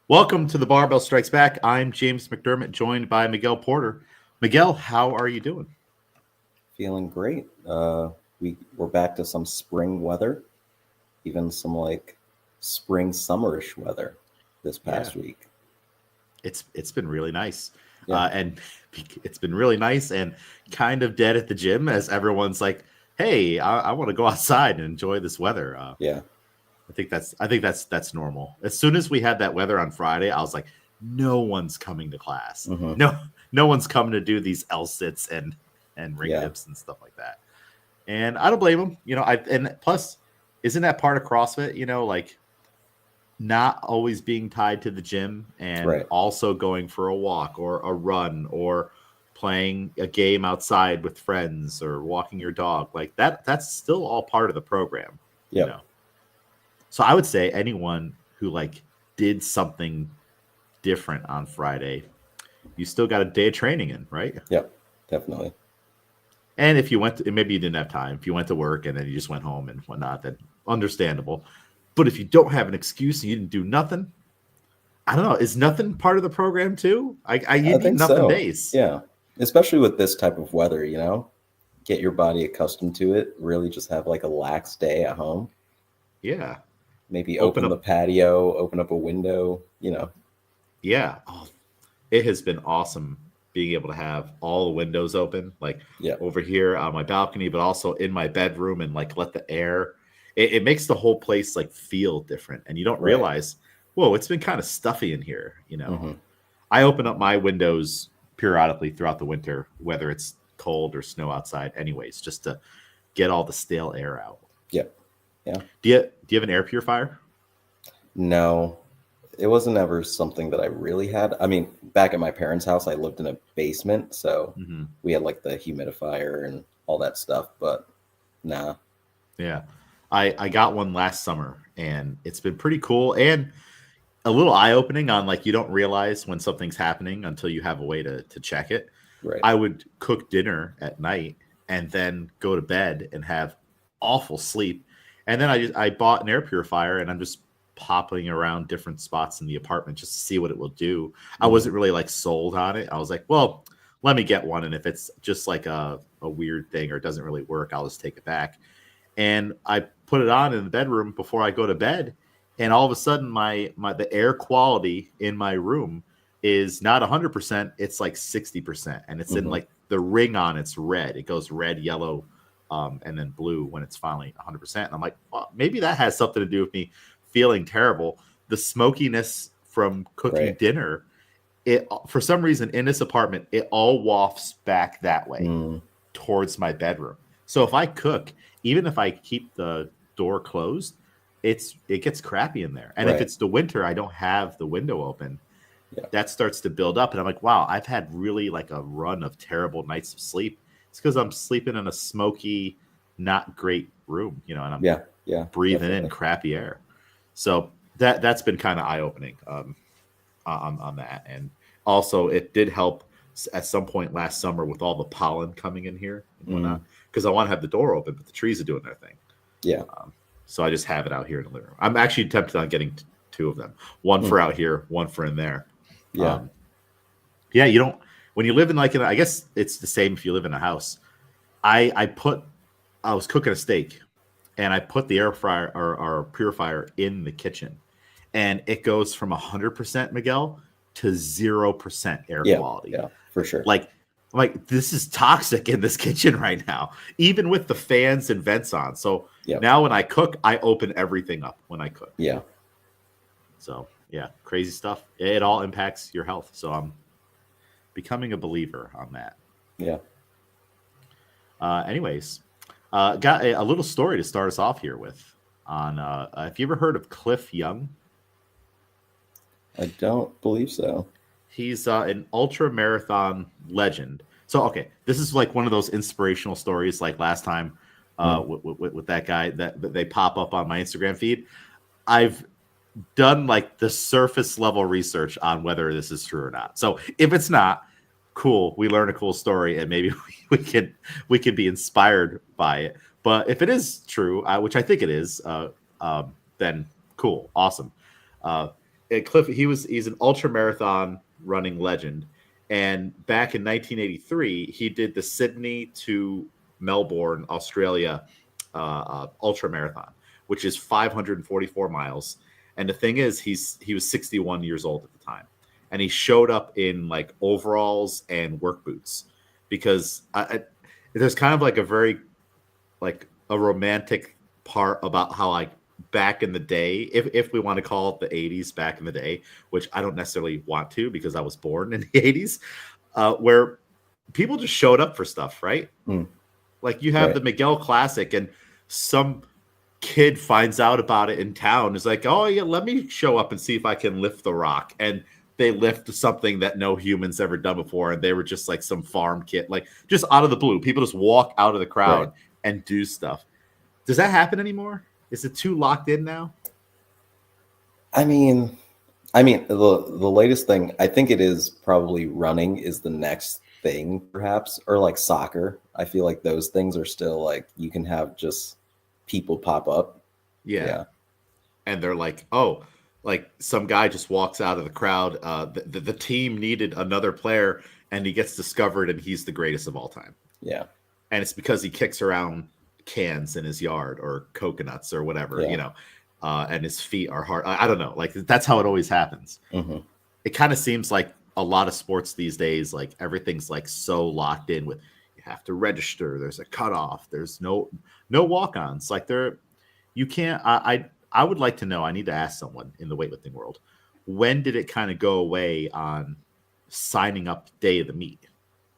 Welcome to the Barbell Strikes Back. I'm James McDermott, joined by Miguel Porter. Miguel, how are you doing? Feeling great. We're back to some spring weather, even some like spring summerish weather this past week. It's been really nice, Yeah. and it's been really nice and kind of dead at the gym as everyone's like, "Hey, I want to go outside and enjoy this weather." Yeah. I think that's normal. As soon as we had that weather on Friday, I was like, "No one's coming to class. Mm-hmm. No one's coming to do these L sits and ring dips and stuff like that." And I don't blame them. And plus, isn't that part of CrossFit? Like not always being tied to the gym and also going for a walk or a run or playing a game outside with friends or walking your dog. Like that's still all part of the program. Yeah. So I would say anyone who like did something different on Friday, you still got a day of training in, right? Yep, definitely. And if you maybe you didn't have time. If you went to work and then you just went home and whatnot, then understandable. But if you don't have an excuse and you didn't do nothing, I don't know. Is nothing part of the program too? You need nothing so. days. Yeah, especially with this type of weather, get your body accustomed to it. Really, just have like a lax day at home. Yeah. Maybe open the patio, open up a window. Yeah. Oh, it has been awesome being able to have all the windows open, like over here on my balcony, but also in my bedroom, and like let the air. It makes the whole place like feel different, and you don't realize, whoa, it's been kind of stuffy in here. Mm-hmm. I open up my windows periodically throughout the winter, whether it's cold or snow outside, anyways, just to get all the stale air out. Yeah. Yeah. Do you have an air purifier? No. It wasn't ever something that I really had. I mean, back at my parents' house, I lived in a basement, so we had like the humidifier and all that stuff, but nah. Yeah. I got one last summer, and it's been pretty cool and a little eye-opening on like you don't realize when something's happening until you have a way to check it. Right. I would cook dinner at night and then go to bed and have awful sleep. And then I bought an air purifier, and I'm just popping around different spots in the apartment just to see what it will do. I wasn't really like sold on it. I was like, well, let me get one, and if it's just like a weird thing or it doesn't really work, I'll just take it back. And I put it on in the bedroom before I go to bed, and all of a sudden the air quality in my room is not 100%, it's like 60%, and it's in like the ring on it's red. It goes red, yellow, and then blue when it's finally 100%. And I'm like, well, maybe that has something to do with me feeling terrible. The smokiness from cooking dinner, it for some reason in this apartment, it all wafts back that way towards my bedroom. So if I cook, even if I keep the door closed, it gets crappy in there. And if it's the winter, I don't have the window open. Yeah. That starts to build up, and I'm like, wow, I've had really like a run of terrible nights of sleep. It's because I'm sleeping in a smoky, not great room, and I'm breathing in crappy air. So that's been kind of eye-opening on that. And also it did help at some point last summer with all the pollen coming in here and whatnot, because I want to have the door open, but the trees are doing their thing. Yeah. So I just have it out here in the living room. I'm actually tempted on getting two of them, one for out here, one for in there. Yeah. You don't, when you live in like, I guess it's the same if you live in a house. I was cooking a steak, and I put the air fryer or purifier in the kitchen, and it goes from 100% Miguel to 0% air quality. Yeah, for sure. Like this is toxic in this kitchen right now, even with the fans and vents on. So now when I cook, I open everything up when I cook. Yeah. So yeah, crazy stuff. It all impacts your health. So I'm becoming a believer on that. Yeah. Anyways, got a little story to start us off here with. On have you ever heard of Cliff Young? I don't believe so. He's an ultra marathon legend. So okay, this is like one of those inspirational stories, like last time with that guy that they pop up on my Instagram feed. I've done like the surface level research on whether this is true or not. So if it's not, cool, we learn a cool story, and maybe we can be inspired by it. But if it is true, which I think it is, then cool, awesome. Cliff, he's an ultra marathon running legend, and back in 1983, he did the Sydney to Melbourne, Australia, ultra marathon, which is 544 miles. And the thing is, he was 61 years old at the time, and he showed up in like overalls and work boots because there's kind of like a very like a romantic part about how like back in the day, if we want to call it the 80s back in the day, which I don't necessarily want to because I was born in the 80s, where people just showed up for stuff, right? Like you have the Miguel Classic and some kid finds out about it in town, is like, oh yeah, let me show up and see if I can lift the rock. And they lift something that no humans ever done before, and they were just like some farm kid, like just out of the blue. People just walk out of the crowd and do stuff. Does that happen anymore? Is it too locked in now? I mean, the latest thing, I think it is probably running is the next thing, perhaps, or like soccer. I feel like those things are still like you can have just people pop up. Yeah. And they're like, oh, like some guy just walks out of the crowd. The team needed another player, and he gets discovered, and he's the greatest of all time. Yeah. And it's because he kicks around cans in his yard or coconuts or whatever, and his feet are hard. I don't know. Like that's how it always happens. It kind of seems like a lot of sports these days, like everything's like so locked in with you have to register. There's a cutoff. There's no walk-ons. Like you can't. I would like to know. I need to ask someone in the weightlifting world. When did it kind of go away on signing up day of the meet?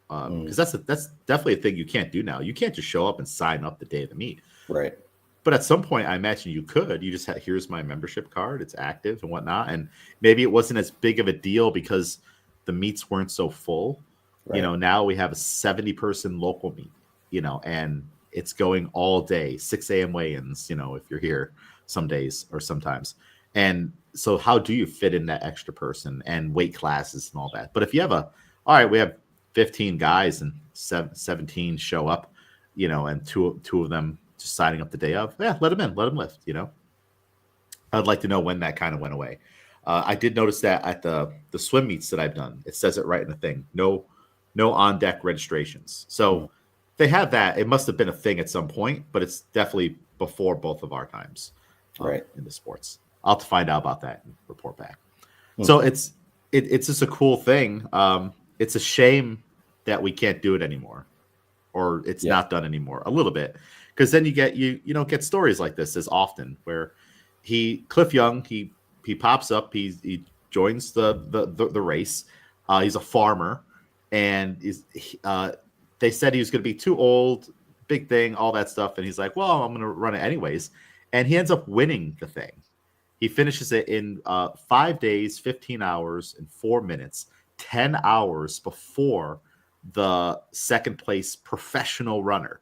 Because that's definitely a thing you can't do now. You can't just show up and sign up the day of the meet. Right. But at some point, I imagine you could. You just here's my membership card. It's active and whatnot. And maybe it wasn't as big of a deal because the meets weren't so full. Right. Now we have a 70-person local meet, and it's going all day, 6 a.m. weigh-ins, if you're here some days or sometimes. And so how do you fit in that extra person and weight classes and all that? But if you have all right, we have 15 guys and 17 show up, and two of them just signing up the day of, let them in, let them lift, I'd like to know when that kind of went away. I did notice that at the swim meets that I've done, it says it right in the thing, no on deck registrations. So they have that. It must have been a thing at some point, but it's definitely before both of our times in the sports. I'll have to find out about that and report back. So it's just a cool thing. It's a shame that we can't do it anymore, or it's not done anymore a little bit, because then you don't get stories like this as often where Cliff Young, he pops up, he joins the race. He's a farmer, and they said he was going to be too old, big thing, all that stuff. And he's like, well, I'm going to run it anyways. And he ends up winning the thing. He finishes it in 5 days, 15 hours, and 4 minutes, 10 hours before the second place professional runner.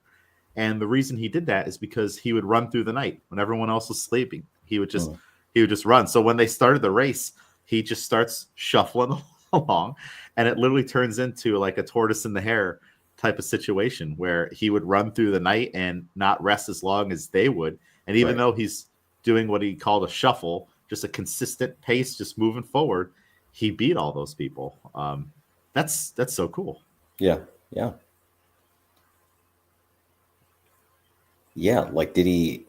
And the reason he did that is because he would run through the night when everyone else was sleeping. He would just run. So when they started the race, he just starts shuffling along, and it literally turns into like a tortoise and the hare type of situation where he would run through the night and not rest as long as they would. And even though he's doing what he called a shuffle, just a consistent pace, just moving forward, he beat all those people. That's so cool. Yeah. Like, did he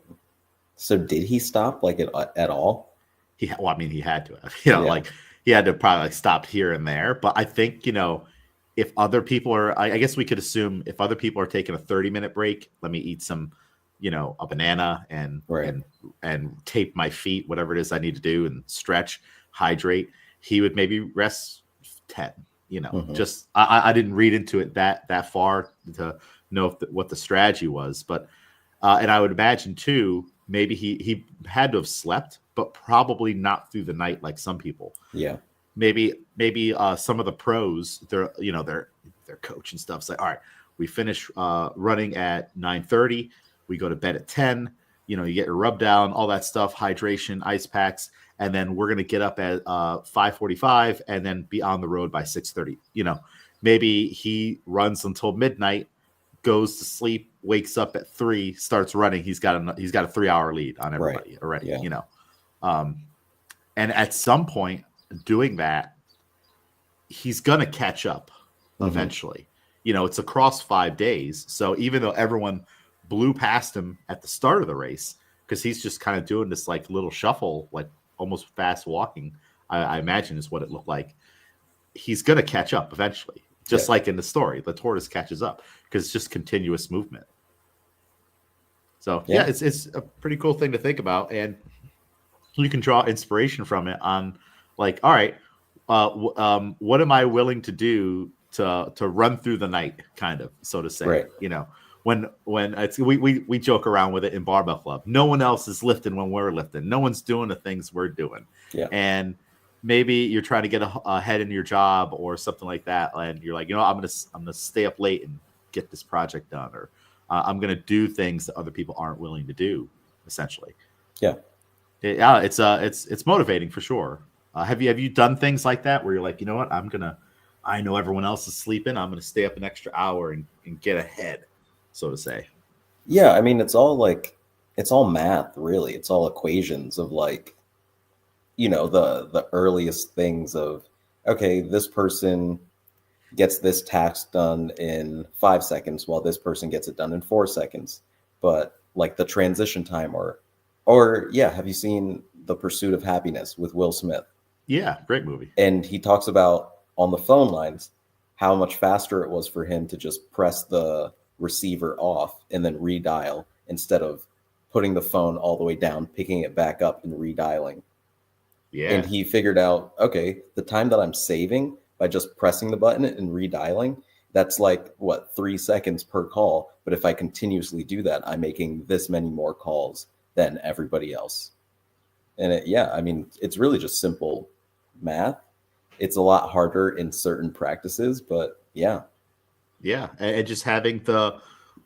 stop like at all? He had to have, like he had to probably like stop here and there. But I think, if other people are, I guess we could assume if other people are taking a 30-minute break, let me eat some, a banana and tape my feet, whatever it is I need to do, and stretch, hydrate. He would maybe rest 10, just, I didn't read into it that far to know what the strategy was, but, and I would imagine too, maybe he had to have slept, but probably not through the night like some people. Yeah. Maybe some of the pros, their coach and stuff say, all right, we finish running at 9:30. We go to bed at 10. You get your rub down, all that stuff, hydration, ice packs, and then we're gonna get up at 5:45 and then be on the road by 6:30. Maybe he runs until midnight, goes to sleep, wakes up at 3, starts running. He's got a 3-hour lead on everybody already. And at some point doing that, he's going to catch up eventually. You know, it's across 5 days. So even though everyone blew past him at the start of the race, because he's just kind of doing this like little shuffle, like almost fast walking, I imagine is what it looked like. He's going to catch up eventually, just like in the story. The tortoise catches up because it's just continuous movement. So yeah, it's a pretty cool thing to think about, and you can draw inspiration from it on like, all right, what am I willing to do to run through the night, kind of, so to say. Right. You know, when it's we joke around with it in barbell club. No one else is lifting when we're lifting. No one's doing the things we're doing. Yeah. And maybe you're trying to get ahead in your job or something like that, and you're like, you know, I'm gonna stay up late and get this project done, or I'm gonna do things that other people aren't willing to do, essentially. Yeah. Yeah, it's motivating for sure. Have you done things like that where you're like, you know what, I know everyone else is sleeping, I'm gonna stay up an extra hour and get ahead, so to say? Yeah, I mean, it's all math, really. It's all equations of like, you know, the earliest things of, okay, this person gets this task done in 5 seconds while this person gets it done in 4 seconds. But like the transition time or yeah, have you seen The Pursuit of Happiness with Will Smith? Yeah, great movie. And he talks about on the phone lines how much faster it was for him to just press the receiver off and then redial instead of putting the phone all the way down, picking it back up and redialing. Yeah. And he figured out, okay, the time that I'm saving by just pressing the button and redialing, that's like, 3 seconds per call. But if I continuously do that, I'm making this many more calls than everybody else. And I mean, it's really just simple math. It's a lot harder in certain practices, but yeah. Yeah, and just having the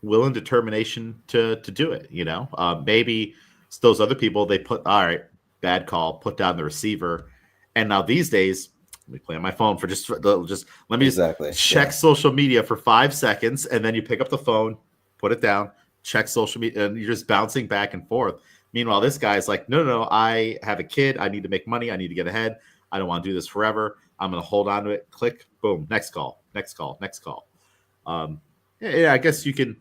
will and determination to do it, you know? Maybe it's those other people, they put, all right, bad call, put down the receiver. And now these days, let me play on my phone for just let me just check social media for 5 seconds, and then you pick up the phone, put it down, check social media, and you're just bouncing back and forth. Meanwhile, this guy's like, no, I have a kid. I need to make money. I need to get ahead. I don't want to do this forever. I'm going to hold on to it. Click, boom, next call. Yeah, I guess you could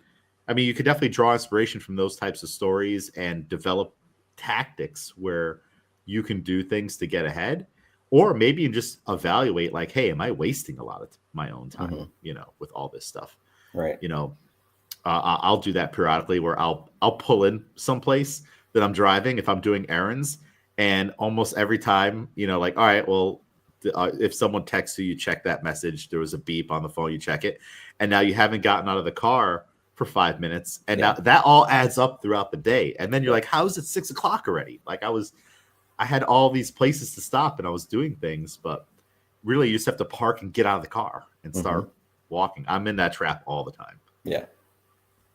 definitely draw inspiration from those types of stories and develop tactics where you can do things to get ahead, or maybe you just evaluate like, hey, am I wasting a lot of my own time, you know, with all this stuff? Right. You know, I'll do that periodically where I'll pull in someplace that I'm driving if I'm doing errands, and almost every time, you know, like, all right, well, if someone texts you, you check that message. There was a beep on the phone, you check it, and now you haven't gotten out of the car for 5 minutes, and now that all adds up throughout the day. And then you're like, how is it 6 o'clock already? Like I had all these places to stop and I was doing things, but really you just have to park and get out of the car and start walking. I'm in that trap all the time. Yeah.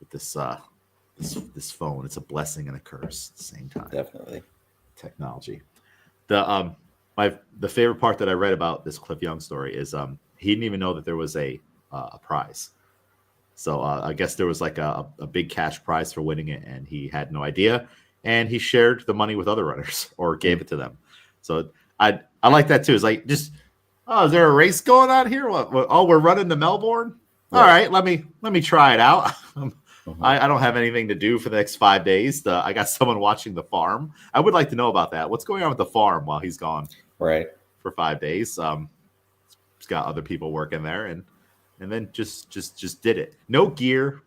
With this this phone, it's a blessing and a curse at the same time. Definitely. Technology. The favorite part that I read about this Cliff Young story is he didn't even know that there was a prize. So I guess there was like a big cash prize for winning it, and he had no idea. And he shared the money with other runners or gave it to them. So I like that too. It's like, just, is there a race going on here? What? Oh, we're running to Melbourne. All right, let me try it out. I don't have anything to do for the next 5 days. I got someone watching the farm. I would like to know about that. What's going on with the farm while he's gone? Right. For 5 days. He's got other people working there, and then just did it. No gear,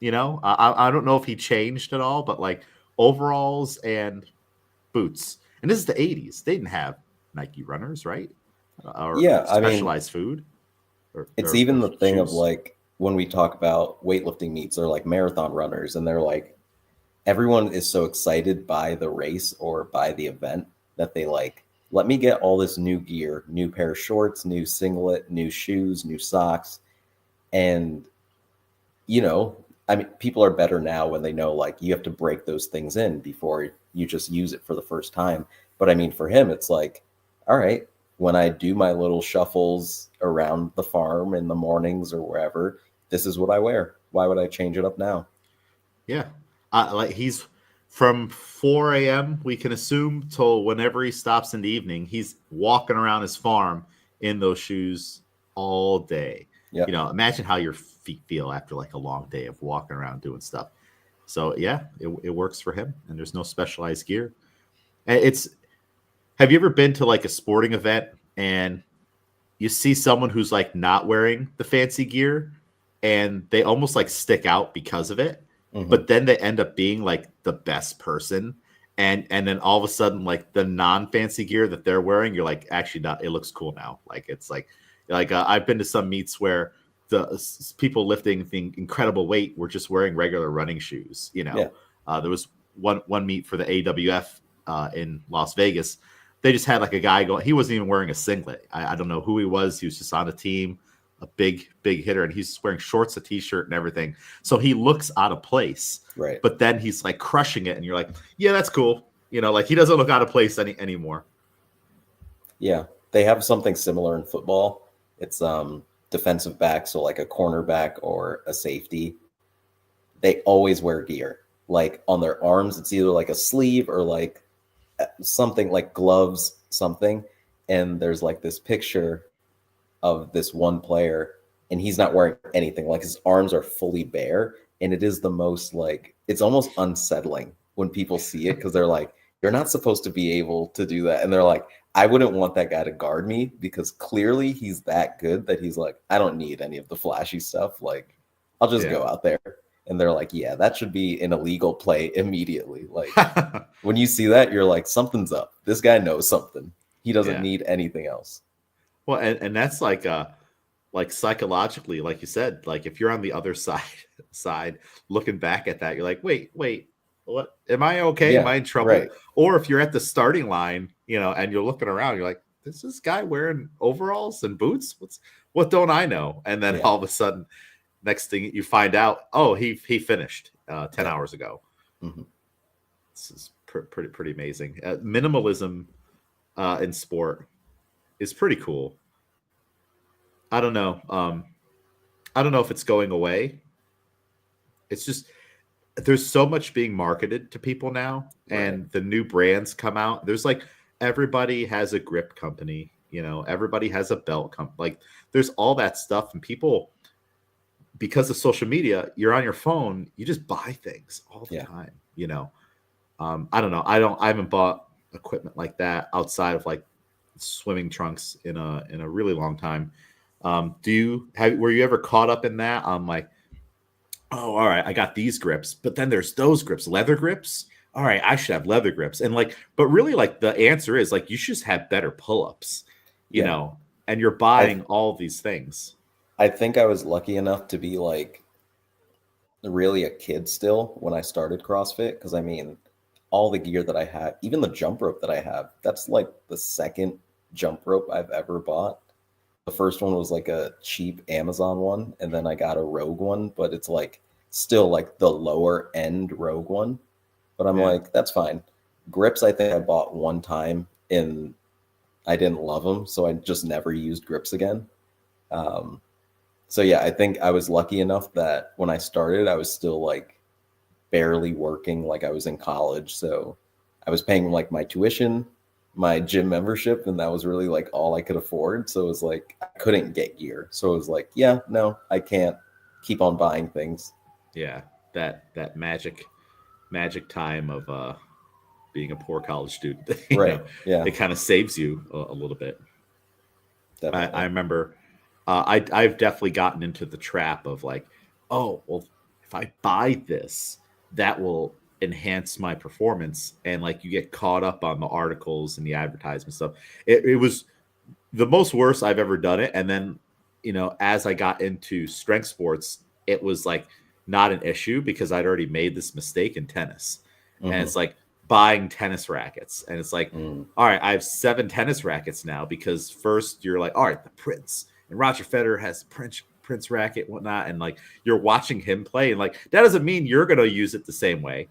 you know. I don't know if he changed at all, but like overalls and boots. And this is the 80s. They didn't have Nike runners, right? Or specialized food. It's even the thing of like when we talk about weightlifting meets or like marathon runners, and they're like, everyone is so excited by the race or by the event that they like, let me get all this new gear, new pair of shorts, new singlet, new shoes, new socks. And, you know, I mean, people are better now when they know like you have to break those things in before you just use it for the first time. But I mean, for him, it's like, all right, when I do my little shuffles around the farm in the mornings or wherever, this is what I wear. Why would I change it up now? Yeah. Like he's from 4 a.m. we can assume till whenever he stops in the evening, he's walking around his farm in those shoes all day. Yeah. You know, imagine how your feet feel after like a long day of walking around doing stuff. So yeah, it works for him, and there's no specialized gear. And have you ever been to like a sporting event and you see someone who's like not wearing the fancy gear and they almost like stick out because of it, but then they end up being like the best person, and then all of a sudden like the non-fancy gear that they're wearing, you're like, actually not, it looks cool now. Like it's like I've been to some meets where the people lifting the incredible weight were just wearing regular running shoes. You know, there was one meet for the AWF in Las Vegas. They just had like a guy going, he wasn't even wearing a singlet. I don't know who he was. He was just on a team, a big hitter, and he's wearing shorts, a t-shirt, and everything. So he looks out of place. Right. But then he's like crushing it, and you're like, yeah, that's cool. You know, like he doesn't look out of place anymore. Yeah. They have something similar in football. It's defensive back, so like a cornerback or a safety. They always wear gear. Like on their arms, it's either like a sleeve or like something like gloves, something. And there's like this picture of this one player, and he's not wearing anything. Like his arms are fully bare, and it is the most like, it's almost unsettling when people see it, because they're like, you're not supposed to be able to do that. And they're like, I wouldn't want that guy to guard me, because clearly he's that good that he's like, I don't need any of the flashy stuff. Like, I'll just go out there. And they're like, yeah, that should be an illegal play immediately. Like when you see that, you're like, something's up. This guy knows something. He doesn't need anything else. Well, and that's like psychologically, like you said, like if you're on the other side looking back at that, you're like, wait, what? Am I okay? Yeah, am I in trouble? right. Or if you're at the starting line, you know, and you're looking around, you're like, is this guy wearing overalls and boots? What don't I know? And then all of a sudden, next thing you find out, oh, he finished 10 hours ago. This is pretty amazing. Minimalism in sport is pretty cool. I don't know. I don't know if it's going away. It's just there's so much being marketed to people now, and the new brands come out. There's like everybody has a grip company, you know, everybody has a belt company. Like there's all that stuff, and people, because of social media, you're on your phone, you just buy things all the time, you know. I don't know. I haven't bought equipment like that outside of like swimming trunks in a really long time. Were you ever caught up in that? I'm like, oh, all right, I got these grips, but then there's those grips, leather grips. All right, I should have leather grips. And like, but really like the answer is like, you should just have better pull-ups, you know, and you're buying all these things. I think I was lucky enough to be like really a kid still when I started CrossFit. Cause I mean, all the gear that I have, even the jump rope that I have, that's like the second jump rope I've ever bought. The first one was like a cheap Amazon one, and then I got a Rogue one, but it's like still like the lower end Rogue one. But I'm like, that's fine. Grips, I think I bought one time and I didn't love them, so I just never used grips again. So yeah, I think I was lucky enough that when I started, I was still like barely working, like I was in college. So I was paying like my tuition, my gym membership, and that was really like all I could afford. So it was like I couldn't get gear. So it was like, yeah, no, I can't keep on buying things. Yeah, that magic time of being a poor college student. Right. Know, yeah. It kind of saves you a little bit. Definitely. I remember I've definitely gotten into the trap of like, oh, well, if I buy this, that will enhance my performance. And like you get caught up on the articles and the advertisement stuff. It was the most worst I've ever done it. And then, you know, as I got into strength sports, it was like not an issue because I'd already made this mistake in tennis. And it's like buying tennis rackets. And it's like, all right, I have 7 tennis rackets now because first you're like, all right, the Prince and Roger Federer has Prince racket, whatnot. And like, you're watching him play. And like, that doesn't mean you're going to use it the same way.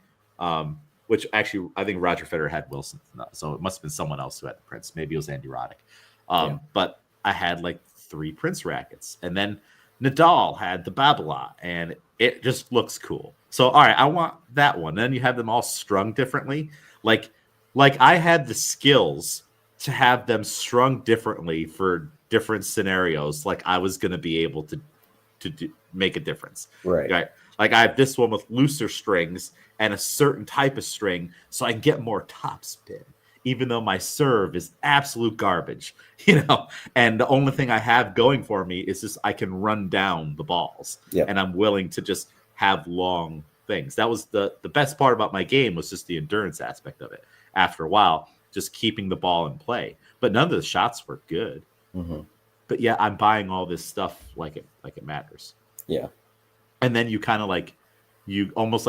Which actually, I think Roger Federer had Wilson. So it must have been someone else who had the Prince. Maybe it was Andy Roddick. But I had like 3 Prince rackets. And then Nadal had the Babolat, and it just looks cool. So, all right, I want that one. Then you have them all strung differently. Like I had the skills to have them strung differently for different scenarios. Like I was going to be able to make a difference. Right. Like I have this one with looser strings and a certain type of string, so I can get more topspin, even though my serve is absolute garbage, And the only thing I have going for me is just I can run down the balls, and I'm willing to just have long things. That was the best part about my game, was just the endurance aspect of it. After a while, just keeping the ball in play, but none of the shots were good. Mm-hmm. But yeah, I'm buying all this stuff like it matters. Yeah. And then you kind of you almost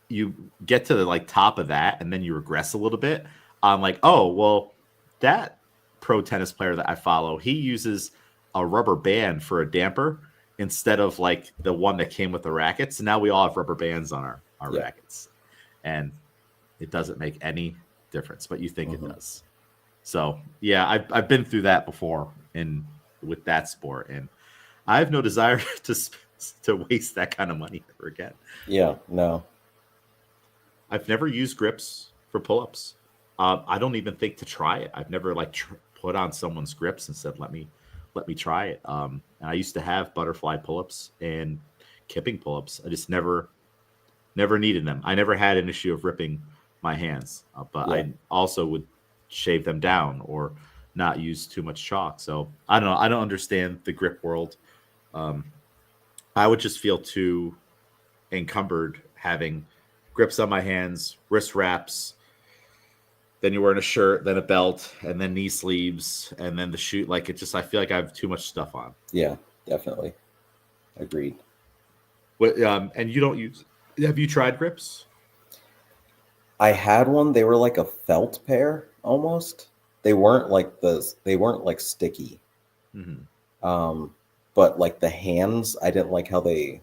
you get to the top of that, and then you regress a little bit. I'm like, oh, well, that pro tennis player that I follow, he uses a rubber band for a damper instead of the one that came with the rackets. And now we all have rubber bands on our rackets, and it doesn't make any difference, but you think it does. So yeah, I've been through that before with that sport, and I have no desire to waste that kind of money ever again. Yeah, no. I've never used grips for pull-ups. I don't even think to try it. I've never put on someone's grips and said, let me try it. And I used to have butterfly pull-ups and kipping pull-ups. I just never needed them. I never had an issue of ripping my hands, but I also would shave them down or not use too much chalk. So I don't know. I don't understand the grip world. I would just feel too encumbered having grips on my hands, wrist wraps, then you're wearing a shirt, then a belt, and then knee sleeves, and then the shoe. I feel like I have too much stuff on. Yeah, definitely. Agreed. And you don't use, have you tried grips? I had one. They were like a felt pair almost. They weren't sticky. Mm-hmm. But the hands, I didn't like how the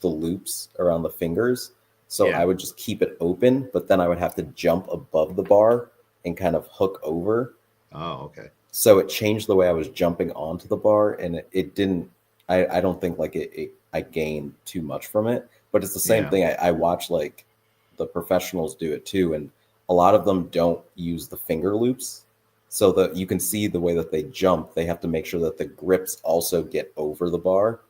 loops around the fingers. So I would just keep it open, but then I would have to jump above the bar and kind of hook over. Oh, okay. So it changed the way I was jumping onto the bar, and it didn't. I don't think I gained too much from it. But it's the same thing. I watch the professionals do it too, and a lot of them don't use the finger loops. So that you can see the way that they jump, they have to make sure that the grips also get over the bar,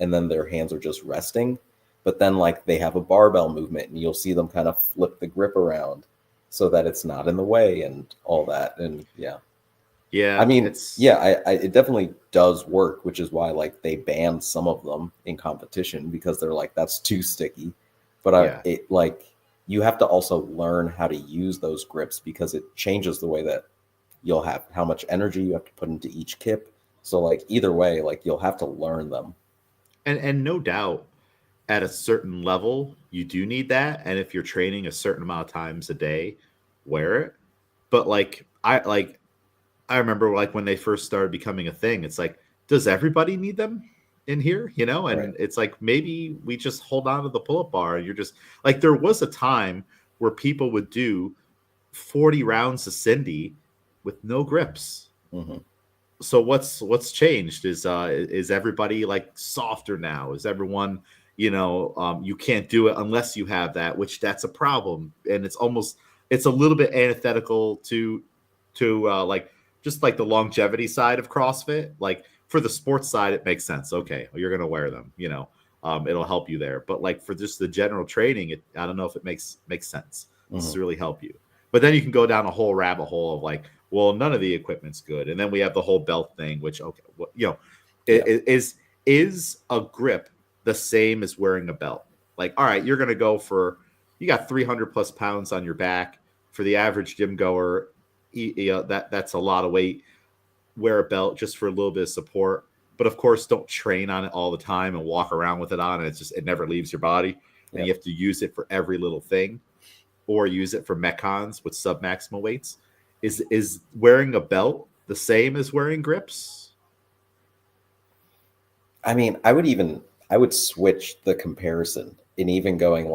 and then their hands are just resting. But then they have a barbell movement, and you'll see them kind of flip the grip around so that it's not in the way and all that. And yeah. I mean, it definitely does work, which is why they banned some of them in competition, because they're that's too sticky. But you have to also learn how to use those grips, because it changes the way that you'll have how much energy you have to put into each kip. So either way, you'll have to learn them. And no doubt at a certain level, you do need that. And if you're training a certain amount of times a day, wear it. But I remember when they first started becoming a thing, it's does everybody need them in here? And right. It's maybe we just hold on to the pull-up bar. You're just there was a time where people would do 40 rounds of Cindy with no grips. Mm-hmm. So what's changed? Is everybody softer now? Is everyone, you can't do it unless you have that, which that's a problem. And it's a little bit antithetical to just the longevity side of CrossFit. For the sports side, it makes sense. Okay, well, you're going to wear them, it'll help you there. But for just the general training, I don't know if it makes sense. This really help you. But then you can go down a whole rabbit hole of well, none of the equipment's good. And then we have the whole belt thing, which, okay, well, is a grip the same as wearing a belt? All right, you're going to go you got 300 plus pounds on your back. For the average gym goer, that's a lot of weight. Wear a belt just for a little bit of support. But of course, don't train on it all the time and walk around with it on. And it never leaves your body. And you have to use it for every little thing, or use it for metcons with sub-maximal weights. Is wearing a belt the same as wearing grips? I mean, I would switch the comparison and even going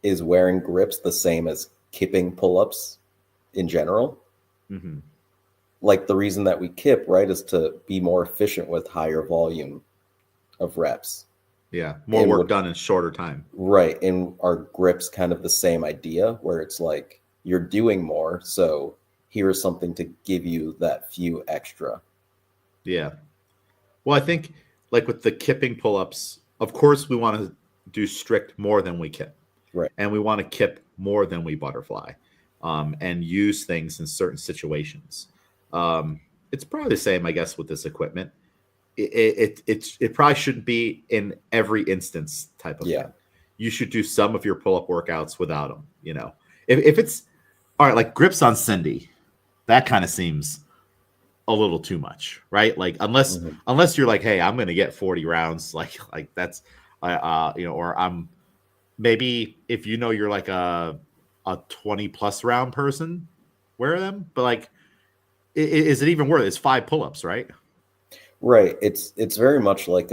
is wearing grips the same as kipping pull-ups in general? Mm-hmm. like the reason that we kip, right, is to be more efficient with higher volume of reps. Yeah, more And work done in shorter time. Right, and our grip's kind of the same idea, where it's like you're doing more, so here's something to give you that few extra. Yeah. Well, I think like with the kipping pull-ups, of course we want to do strict more than we kip. Right. And we want to kip more than we butterfly, and use things in certain situations. It's probably the same, I guess, with this equipment. It probably shouldn't be in every instance type of thing. You should do some of your pull-up workouts without them. You know, if it's all right, like grips on Cindy, that kind of seems a little too much, right? Like unless you're like, hey, I'm going to get 40 rounds, like that's, or I'm maybe if you know you're like a 20 plus round person, wear them. But like, is it even worth it? It's 5 pull-ups, right? Right. It's very much like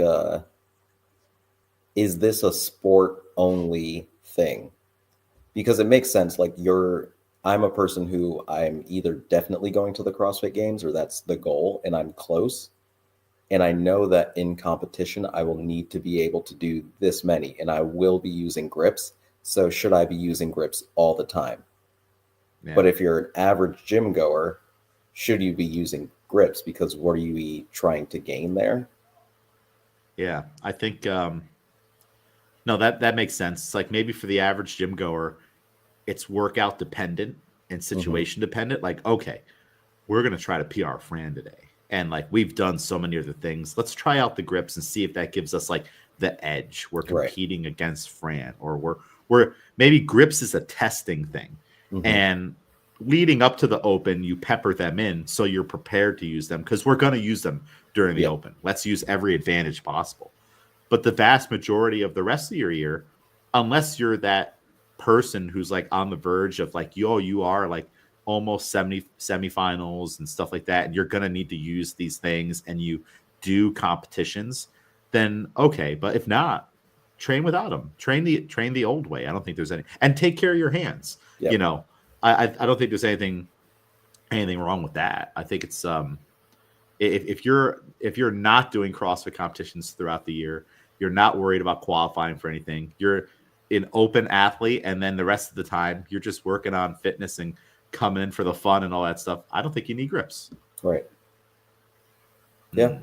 is this a sport only thing? Because it makes sense. Like I'm a person who I'm either definitely going to the CrossFit Games or that's the goal and I'm close. And I know that in competition, I will need to be able to do this many and I will be using grips. So should I be using grips all the time? Yeah. But if you're an average gym goer, should you be using grips? Because what are you trying to gain there? Yeah, I think no, that makes sense. It's like maybe for the average gym goer, it's workout dependent and situation dependent. Like, okay, we're gonna try to PR Fran today, and like we've done so many other things. Let's try out the grips and see if that gives us like the edge. We're competing against Fran, or we're maybe grips is a testing thing, and leading up to the open, you pepper them in so you're prepared to use them because we're going to use them during the open. Let's use every advantage possible. But the vast majority of the rest of your year, unless you're that person who's like on the verge of like, you are like almost semifinals and stuff like that, and you're going to need to use these things and you do competitions, then okay. But if not, train without them. Train the old way. I don't think there's any, and take care of your hands. Yep. You know, I don't think there's anything wrong with that. I think it's if you're not doing CrossFit competitions throughout the year, you're not worried about qualifying for anything. You're an open athlete, and then the rest of the time you're just working on fitness and coming in for the fun and all that stuff. I don't think you need grips. Right. Yeah.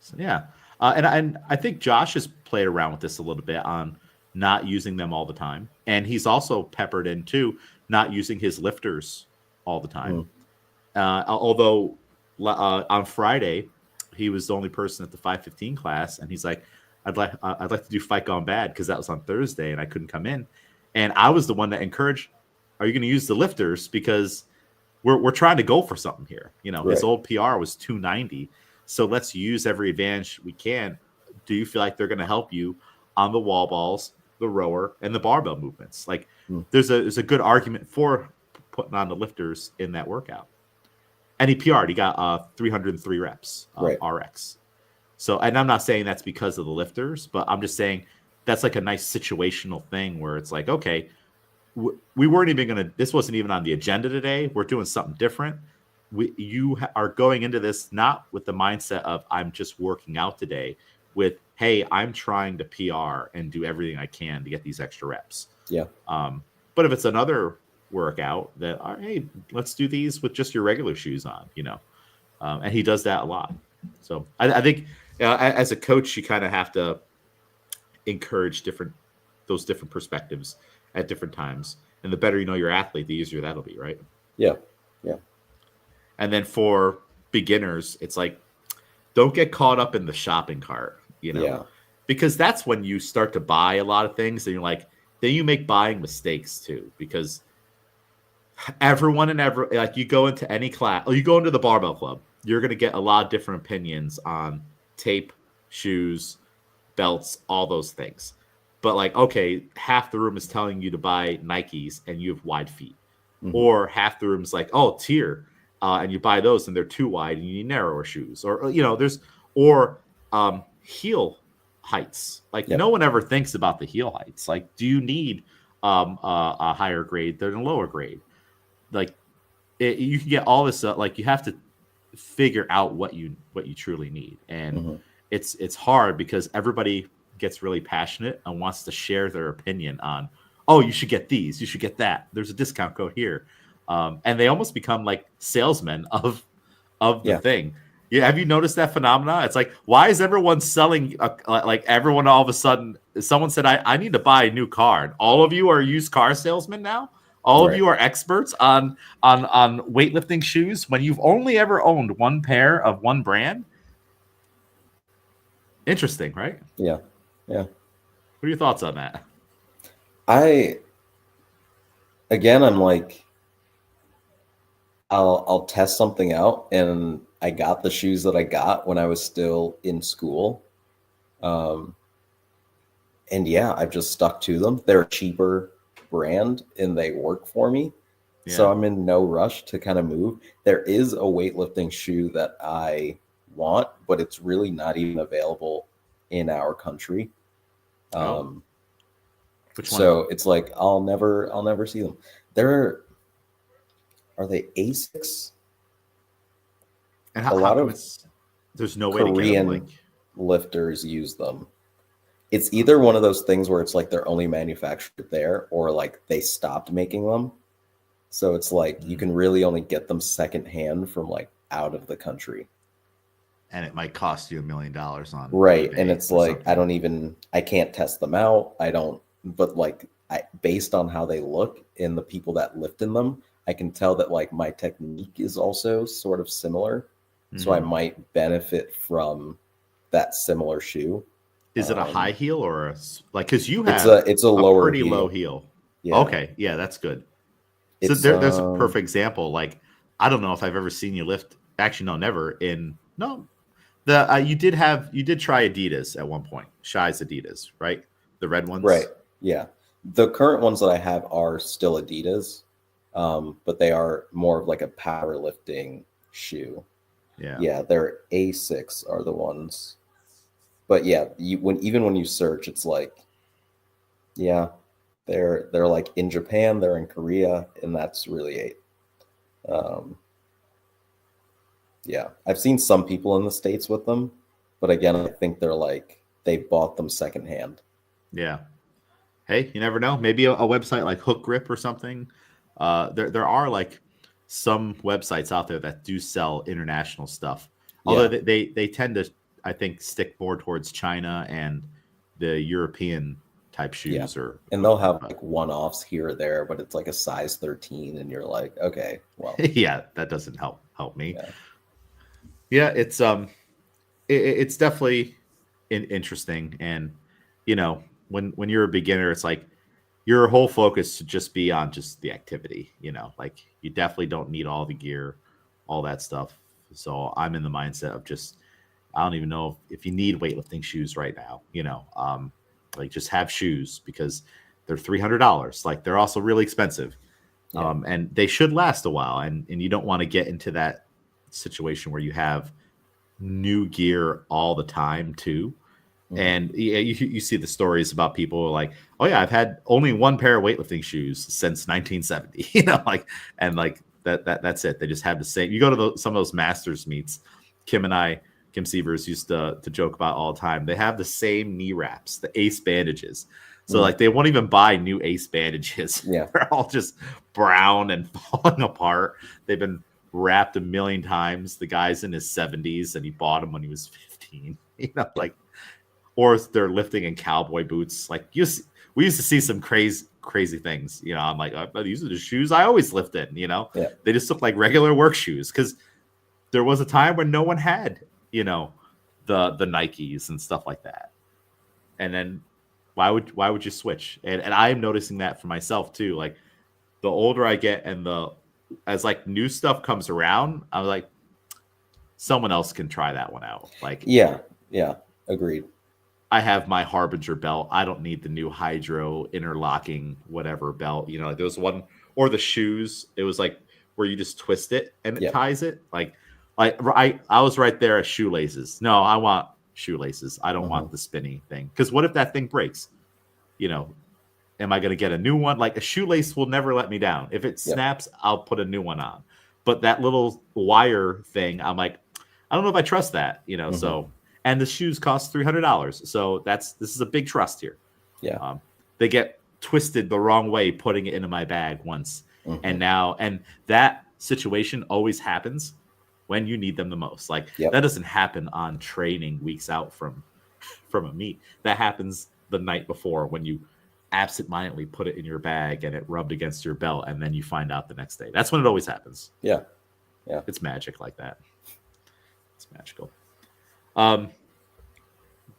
So, yeah. And I think Josh has played around with this a little bit on not using them all the time. And he's also peppered in too, not using his lifters all the time. Although on Friday, he was the only person at the 515 class, and he's like, I'd like to do Fight Gone Bad because that was on Thursday and I couldn't come in. And I was the one that encouraged, are you going to use the lifters? Because we're trying to go for something here. You know, his old PR was 290. So let's use every advantage we can. Do you feel like they're going to help you on the wall balls, the rower, and the barbell movements? Like there's a good argument for putting on the lifters in that workout. And he PR'd. He got 303 reps RX. So, and I'm not saying that's because of the lifters, but I'm just saying that's like a nice situational thing where it's like, okay, we weren't even going to, this wasn't even on the agenda today. We're doing something different. You are going into this not with the mindset of I'm just working out today, with, hey, I'm trying to PR and do everything I can to get these extra reps. Yeah. But if it's another workout that, all right, hey, let's do these with just your regular shoes on, you know, and he does that a lot. So I think as a coach, you kind of have to encourage those different perspectives at different times. And the better you know your athlete, the easier that'll be, right? Yeah. Yeah. And then for beginners, it's like, don't get caught up in the shopping cart, you know, because that's when you start to buy a lot of things and you're like, then you make buying mistakes too, because everyone like you go into any class, or you go into the barbell club, you're going to get a lot of different opinions on tape, shoes, belts, all those things. But like, okay, half the room is telling you to buy Nikes and you have wide feet, or half the room is like, oh, tier. And you buy those and they're too wide and you need narrower shoes, or, you know, heel heights. Like no one ever thinks about the heel heights. Like, do you need a higher grade than a lower grade? Like you can get all this like you have to figure out what you truly need, and it's hard because everybody gets really passionate and wants to share their opinion on, oh, you should get these, you should get that, there's a discount code here, and they almost become like salesmen of the thing. Yeah, have you noticed that phenomena? It's like, why is everyone selling? Like everyone all of a sudden, someone said, I need to buy a new car. And all of you are used car salesmen now. All of you are experts on weightlifting shoes when you've only ever owned one pair of one brand. Interesting, right? Yeah. What are your thoughts on that? I'm like, I'll test something out, and I got the shoes that I got when I was still in school. And yeah, I've just stuck to them. They're a cheaper brand and they work for me. Yeah. So I'm in no rush to kind of move. There is a weightlifting shoe that I want, but it's really not even available in our country. Which so one? It's like I'll never see them. Are they ASICs? And a lot of there's no way Korean to get them, like... lifters use them. It's either one of those things where it's like they're only manufactured there, or like they stopped making them. So it's like you can really only get them secondhand from like out of the country. And it might cost you $1 million on right. eBay, and it's like something. I can't test them out. But like based on how they look and the people that lift in them, I can tell that like my technique is also sort of similar. So I might benefit from that similar shoe. Is it a high heel or because you have it's a lower pretty heel. Low heel? Yeah. Okay, yeah, that's good. It's, so there's a perfect example. Like, I don't know if I've ever seen you lift. Actually, no, never. You did try Adidas at one point. Shy's Adidas, right? The red ones, right? Yeah. The current ones that I have are still Adidas, but they are more of like a powerlifting shoe. Yeah, they're ASICs are the ones. But yeah, even when you search, it's like, yeah, they're like in Japan, they're in Korea, and that's really it. Yeah, I've seen some people in the States with them, but again, I think they're like they bought them secondhand. Yeah. Hey, you never know. Maybe a website like Hook Grip or something. There are like some websites out there that do sell international stuff, although they tend to, I think, stick more towards China and the European type shoes. And they'll have like one-offs here or there, but it's like a size 13, and you're like, okay, well, yeah, that doesn't help me. Yeah, it's definitely interesting, and when you're a beginner, it's like your whole focus should just be on just the activity. Like you definitely don't need all the gear, all that stuff. So I'm in the mindset of just, I don't even know if you need weightlifting shoes right now, like just have shoes because they're $300. Like they're also really expensive. And they should last a while. And you don't want to get into that situation where you have new gear all the time too. And you see the stories about people like, oh yeah, I've had only one pair of weightlifting shoes since 1970, that's it. They just have the same. You go to some of those masters meets, Kim Sievers used to joke about all the time. They have the same knee wraps, the Ace bandages. So like they won't even buy new Ace bandages. Yeah. They're all just brown and falling apart. They've been wrapped 1 million times. The guy's in his 70s and he bought them when he was 15. Or they're lifting in cowboy boots. Like we used to see some crazy things. I'm like, these are the shoes I always lift in. They just look like regular work shoes because there was a time when no one had, the Nikes and stuff like that. And then why would you switch? And I'm noticing that for myself too. Like the older I get and as like new stuff comes around, I'm like, someone else can try that one out. Like, yeah, agreed. I have my Harbinger belt. I don't need the new Hydro interlocking whatever belt. Like there was one, or the shoes. It was like where you just twist it and it ties it. Like I was right there at shoelaces. No, I want shoelaces. I don't want the spinny thing. Because what if that thing breaks? Am I going to get a new one? Like a shoelace will never let me down. If it snaps, I'll put a new one on. But that little wire thing, I'm like, I don't know if I trust that, Mm-hmm. So, and the shoes cost $300. So this is a big trust here. Yeah. They get twisted the wrong way putting it into my bag once. Mm-hmm. And that situation always happens when you need them the most. Like Yep. that doesn't happen on training weeks out from a meet. That happens the night before when you absentmindedly put it in your bag and it rubbed against your belt, and then you find out the next day. That's when it always happens. Yeah. It's magic like that. It's magical. Kind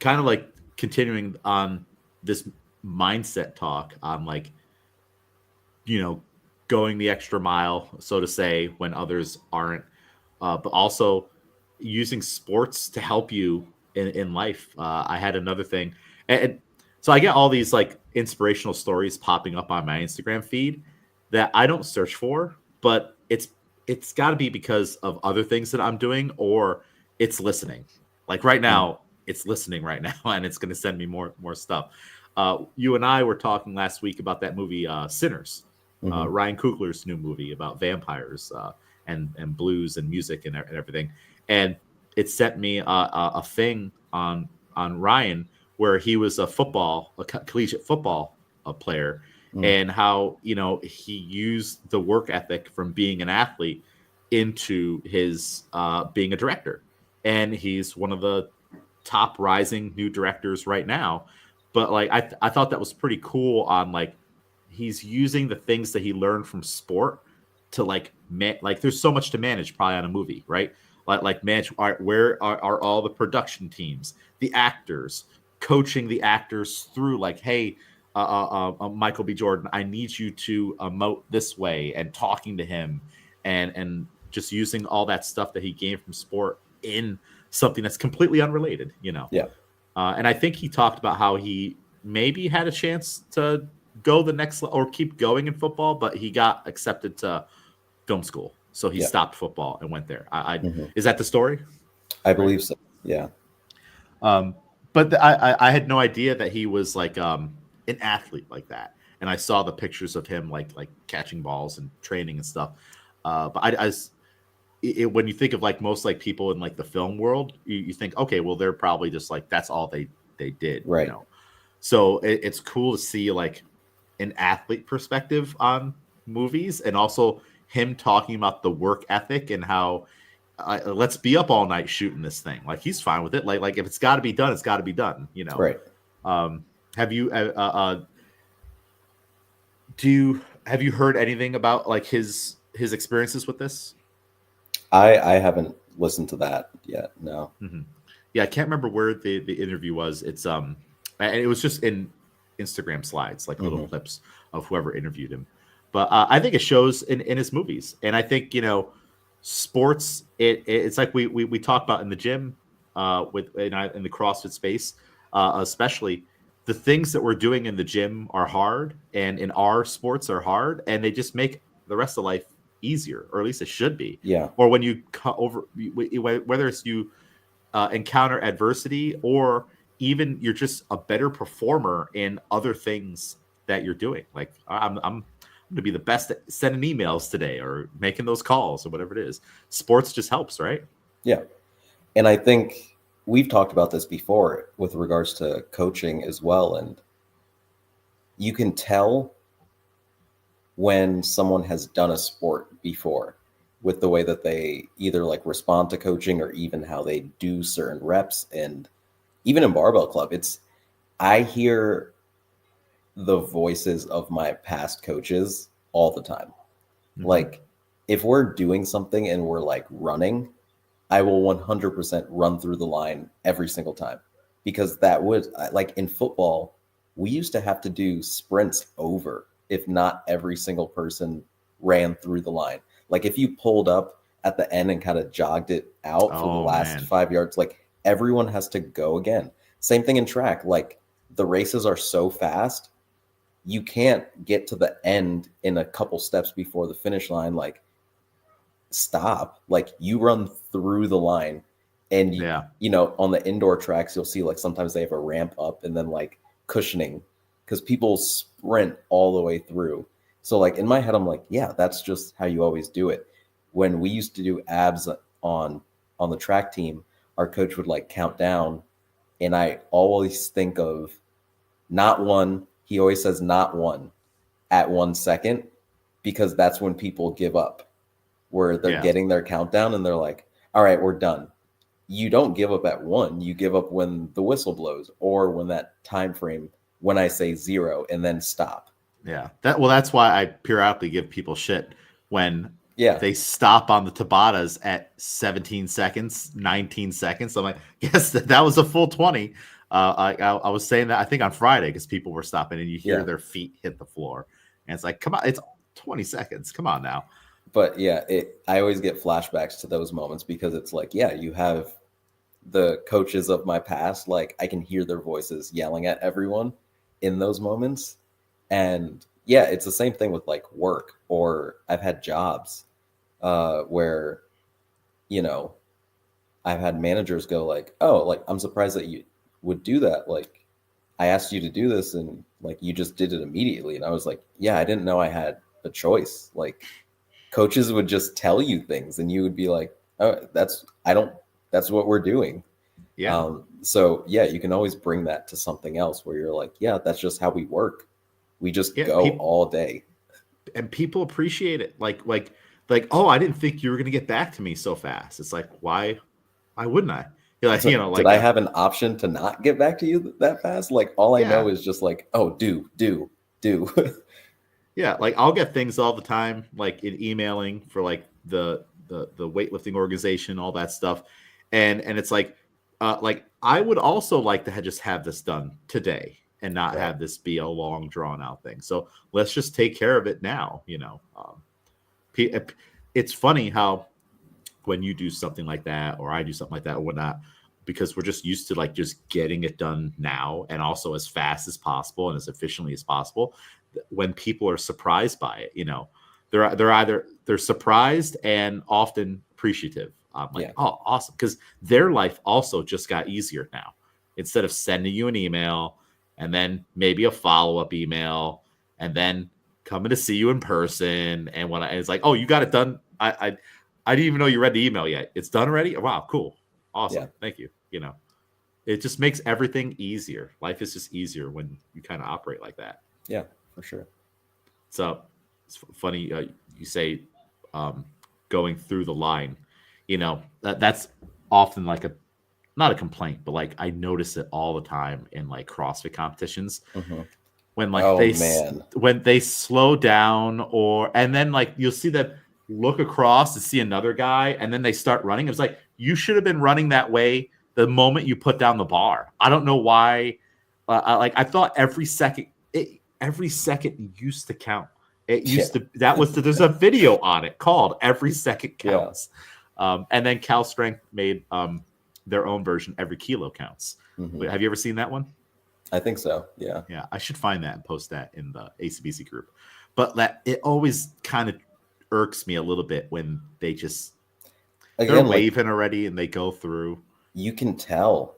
of like continuing on this mindset talk on like, going the extra mile, so to say, when others aren't, but also using sports to help you in life. I had another thing. And so I get all these like inspirational stories popping up on my Instagram feed that I don't search for, but it's got to be because of other things that I'm doing, or it's listening. Like right now, it's listening right now, and it's going to send me more stuff. You and I were talking last week about that movie Sinners, Ryan Coogler's new movie about vampires and blues and music and everything. And it sent me a thing on Ryan where he was a collegiate football player, and how he used the work ethic from being an athlete into his being a director, and he's one of the top rising new directors right now. But like I thought that was pretty cool on like he's using the things that he learned from sport to like there's so much to manage probably on a movie, right? Like manage where are all the production teams, the actors, coaching the actors through like, hey, Michael B. Jordan, I need you to emote this way, and talking to him and just using all that stuff that he gained from sport in something that's completely unrelated, Yeah. And I think he talked about how he maybe had a chance to go the next or keep going in football, but he got accepted to film school, so he stopped football and went there. Is that the story? I believe so. Yeah. But I had no idea that he was like an athlete like that, and I saw the pictures of him like catching balls and training and stuff. But when you think of like most like people in like the film world, you think, okay, well they're probably just like that's all they did, right? So it's cool to see like an athlete perspective on movies, and also him talking about the work ethic and how let's be up all night shooting this thing. Like he's fine with it. Like if it's got to be done, it's got to be done. Right. Have you have you heard anything about like his experiences with this? I haven't listened to that yet. No. Mm-hmm. Yeah, I can't remember where the interview was. It's and it was just in Instagram slides, like little clips of whoever interviewed him. But I think it shows in his movies, and I think sports. It's like we talk about in the gym, in the CrossFit space, especially the things that we're doing in the gym are hard, and in our sports are hard, and they just make the rest of life easier, or at least it should be. Yeah. Or when you whether it's you encounter adversity, or even you're just a better performer in other things that you're doing. Like I'm going to be the best at sending emails today or making those calls or whatever it is. Sports just helps, right? Yeah. And I think we've talked about this before with regards to coaching as well. And you can tell when someone has done a sport before with the way that they either like respond to coaching or even how they do certain reps. And even in Barbell Club, I hear the voices of my past coaches all the time. Mm-hmm. Like if we're doing something and we're like running, I will 100% run through the line every single time, because that would, like in football, we used to have to do sprints over if not every single person ran through the line. Like if you pulled up at the end and kind of jogged it out for the last 5 yards, like everyone has to go again. Same thing in track. Like the races are so fast, you can't get to the end in a couple steps before the finish line. Like stop, like you run through the line. And on the indoor tracks, you'll see like sometimes they have a ramp up and then like cushioning, because people sprint all the way through. So like in my head, I'm like, yeah, that's just how you always do it. when we used to do abs on the track team, our coach would like count down, and I always think of not one. He always says not one at 1 second, because that's when people give up, where they're getting their countdown and they're like, all right, we're done. You don't give up at 1. You give up when the whistle blows, or when that time frame, when I say 0, and then stop. Yeah. That's why I periodically give people shit when they stop on the Tabatas at 17 seconds, 19 seconds. I'm like, yes, that was a full 20. I was saying that, I think, on Friday, because people were stopping and you hear their feet hit the floor. And it's like, come on, it's 20 seconds. Come on now. But yeah, I always get flashbacks to those moments, because it's like, you have the coaches of my past, like I can hear their voices yelling at everyone in those moments. And it's the same thing with like work, or I've had jobs where, I've had managers go like, oh, like, I'm surprised that you would do that. Like, I asked you to do this and like you just did it immediately. And I was like, I didn't know I had a choice. Like, coaches would just tell you things and you would be like, oh, that's what we're doing. Yeah. So you can always bring that to something else where you're like, that's just how we work. We just go all day. And people appreciate it. Like, oh, I didn't think you were going to get back to me so fast. It's like, why wouldn't I? You're like, so, did I have an option to not get back to you that fast? Like, all I know is just like, oh, do. Yeah. Like, I'll get things all the time, like in emailing for like the weightlifting organization, all that stuff. And it's like I would also like to just have this done today and not have this be a long drawn out thing. So let's just take care of it now. It's funny how when you do something like that, or I do something like that or whatnot, because we're just used to like just getting it done now, and also as fast as possible and as efficiently as possible. When people are surprised by it, they're surprised and often appreciative. Oh, awesome. Because their life also just got easier now. Instead of sending you an email and then maybe a follow-up email and then coming to see you in person. And it's like, oh, you got it done. I didn't even know you read the email yet. It's done already? Wow, cool. Awesome. Yeah. Thank you. It just makes everything easier. Life is just easier when you kind of operate like that. Yeah, for sure. So it's funny. You say going through the line, that's often like not a complaint, but like I notice it all the time in like CrossFit competitions. Mm-hmm. When like when they slow down, and then like you'll see them look across to see another guy, and then they start running. It's like, you should have been running that way the moment you put down the bar. I don't know why. I thought every second used to count. It used to. There's a video on it called "Every Second Counts," and then Cal Strength made their own version, "Every Kilo Counts." Mm-hmm. Have you ever seen that one? I think so. Yeah. Yeah, I should find that and post that in the ACBC group. But it always kind of irks me a little bit when they just they're waving already and they go through. You can tell.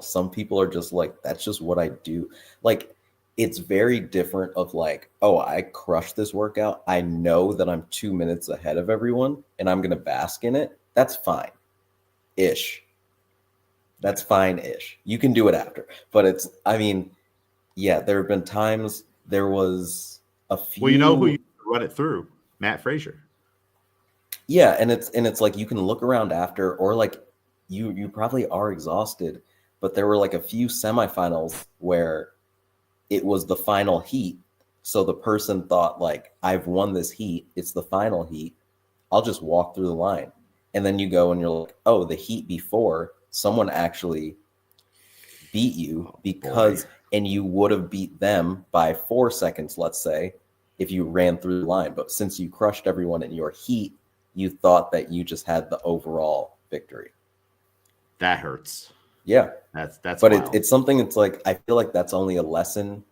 Some people are just like, that's just what I do. Like, it's very different of like, oh, I crushed this workout. I know that I'm 2 minutes ahead of everyone and I'm going to bask in it. That's fine. That's fine-ish. You can do it after. But there have been times there was a few. Well, you know who you run it through? Matt Frazier. Yeah, and it's like you can look around after, or like you probably are exhausted, but there were like a few semifinals where it was the final heat. So the person thought like, I've won this heat. It's the final heat. I'll just walk through the line. And then you go and you're like, oh, the heat before, someone actually beat you and you would have beat them by 4 seconds, let's say, if you ran through the line. But since you crushed everyone in your heat, you thought that you just had the overall victory. That hurts. Yeah. That's but it's something. It's like, I feel like that's only a lesson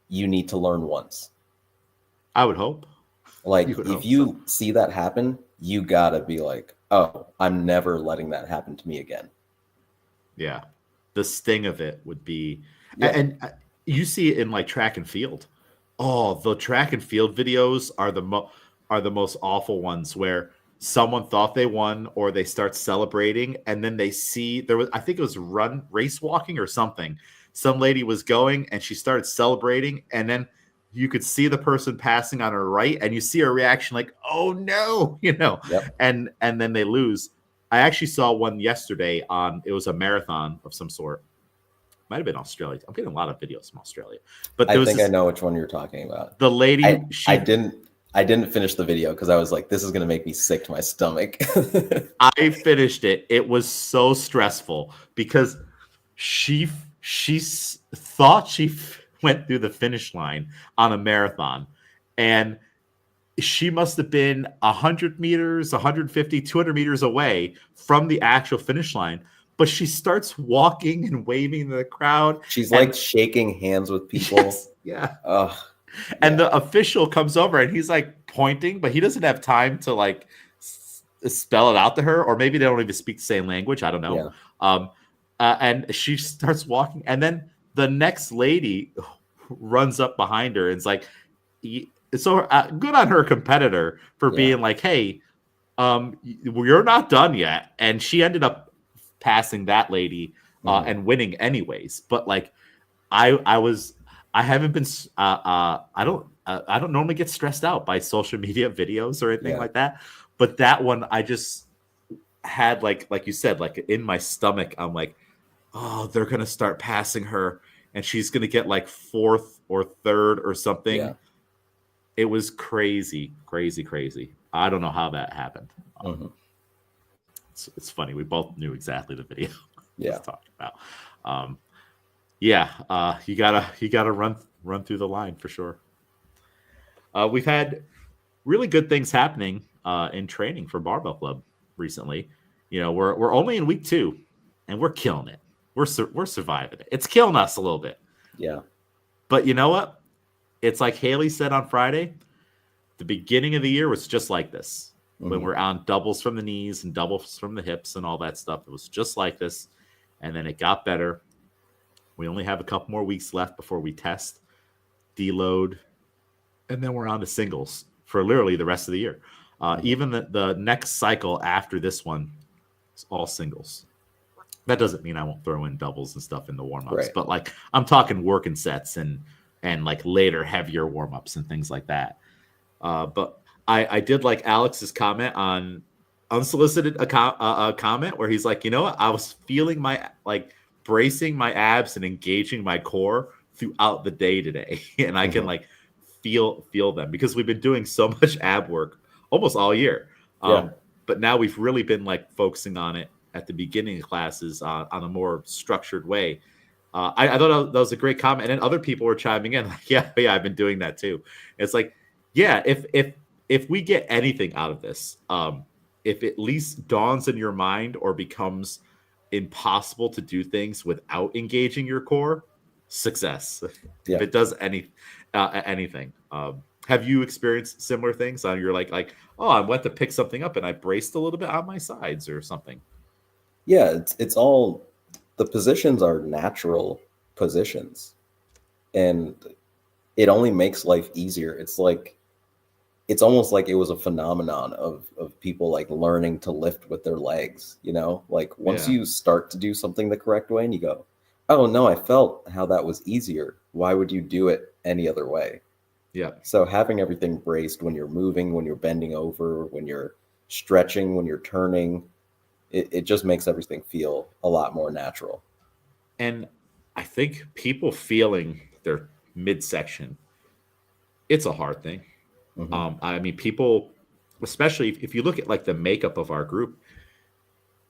you need to learn once. I would hope. Like, if you see that happen, you gotta be like, oh, I'm never letting that happen to me again. Yeah. The sting of it would be, and you see it in like track and field. Oh, the track and field videos are are the most awful ones where someone thought they won or they start celebrating and then they see there was, I think it was race walking or something. Some lady was going and she started celebrating and then you could see the person passing on her right and you see her reaction like, oh no, Yep. and then they lose. I actually saw one yesterday it was a marathon of some sort. Might have been Australia. I'm getting a lot of videos from Australia. But I think I know which one you're talking about. The lady, I didn't finish the video because I was like, this is going to make me sick to my stomach. I finished it. It was so stressful because she thought she went through the finish line on a marathon. And she must have been 100 meters, 150, 200 meters away from the actual finish line. But she starts walking and waving to the crowd. She's like shaking hands with people. Yes, yeah. Ugh. And the official comes over and he's like pointing, but he doesn't have time to like spell it out to her, or maybe they don't even speak the same language. I don't know. Yeah. And she starts walking, and then the next lady runs up behind her and is like, so good on her competitor for being like, hey, you're not done yet. And she ended up passing that lady and winning anyways. But like, I haven't been. I don't normally get stressed out by social media videos or anything like that. But that one, I just had like you said, like in my stomach, I'm like, oh, they're gonna start passing her, and she's gonna get like fourth or third or something. Yeah. It was crazy. I don't know how that happened. It's funny. We both knew exactly the video. Yeah, talking about. You gotta run through the line for sure. We've had really good things happening in training for Barbell Club recently. We're only in week 2, and we're killing it. We're surviving it. It's killing us a little bit. Yeah, but you know what? It's like Haley said on Friday. The beginning of the year was just like this. When we're on doubles from the knees and doubles from the hips and all that stuff, it was just like this, and then it got better. We only have a couple more weeks left before we test, deload, and then we're on to singles for literally the rest of the year. Even the next cycle after this one is all singles. That doesn't mean I won't throw in doubles and stuff in the warm-ups, but like I'm talking working sets and like later heavier warm-ups and things like that. But I did like Alex's comment on unsolicited comment where he's like, you know what? I was feeling my bracing my abs and engaging my core throughout the day today. And I can like feel them because we've been doing so much ab work almost all year. But now we've really been like focusing on it at the beginning of classes on a more structured way. I thought that was a great comment. And then other people were chiming in like, yeah, I've been doing that too. It's like, yeah, if we get anything out of this, if it at least dawns in your mind or becomes impossible to do things without engaging your core, success. Yeah. If it does anything. Have you experienced similar things? You're like, oh, I went to pick something up and I braced a little bit on my sides or something. Yeah, it's all the positions are natural positions, and it only makes life easier. It's almost like it was a phenomenon of people like learning to lift with their legs, like once you start to do something the correct way and you go, oh no, I felt how that was easier. Why would you do it any other way? Yeah. So having everything braced when you're moving, when you're bending over, when you're stretching, when you're turning, it just makes everything feel a lot more natural. And I think people feeling their midsection, it's a hard thing. I mean, people, especially if you look at like the makeup of our group,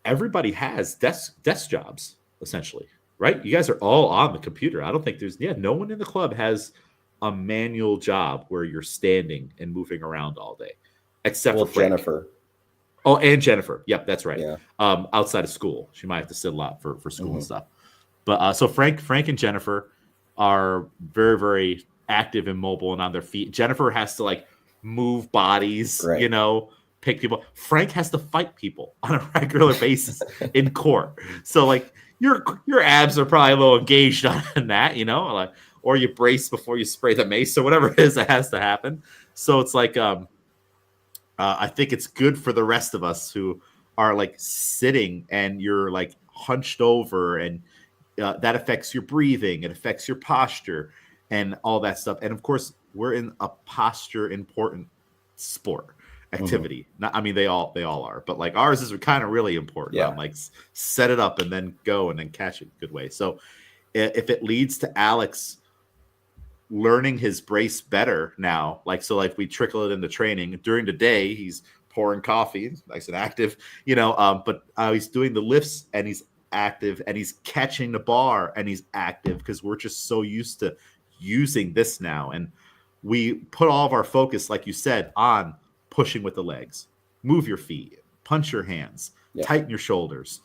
everybody has desk jobs essentially, right? You guys are all on the computer. I don't think no one in the club has a manual job where you're standing and moving around all day, except for Frank. Jennifer. Oh, and Jennifer. Yep, that's right. Yeah. Outside of school, she might have to sit a lot for school and stuff. But so Frank and Jennifer are very, very active and mobile and on their feet. Jennifer has to like move bodies, pick people. Frank has to fight people on a regular basis in court. So like your abs are probably a little engaged on that, like, or you brace before you spray the mace or whatever it is that has to happen. So it's like I think it's good for the rest of us who are like sitting and you're like hunched over, and that affects your breathing, it affects your posture and all that stuff. And of course, we're in a posture important sport activity. Not, I mean, they all are, but like ours is kind of really important. Yeah. Like set it up and then go and then catch it a good way. So if it leads to Alex learning his brace better now, like we trickle it into training during the day, he's pouring coffee, nice and active, but he's doing the lifts and he's active, and he's catching the bar and he's active, because we're just so used to using this now. And we put all of our focus, like you said, on pushing with the legs, move your feet, punch your hands, tighten your shoulders.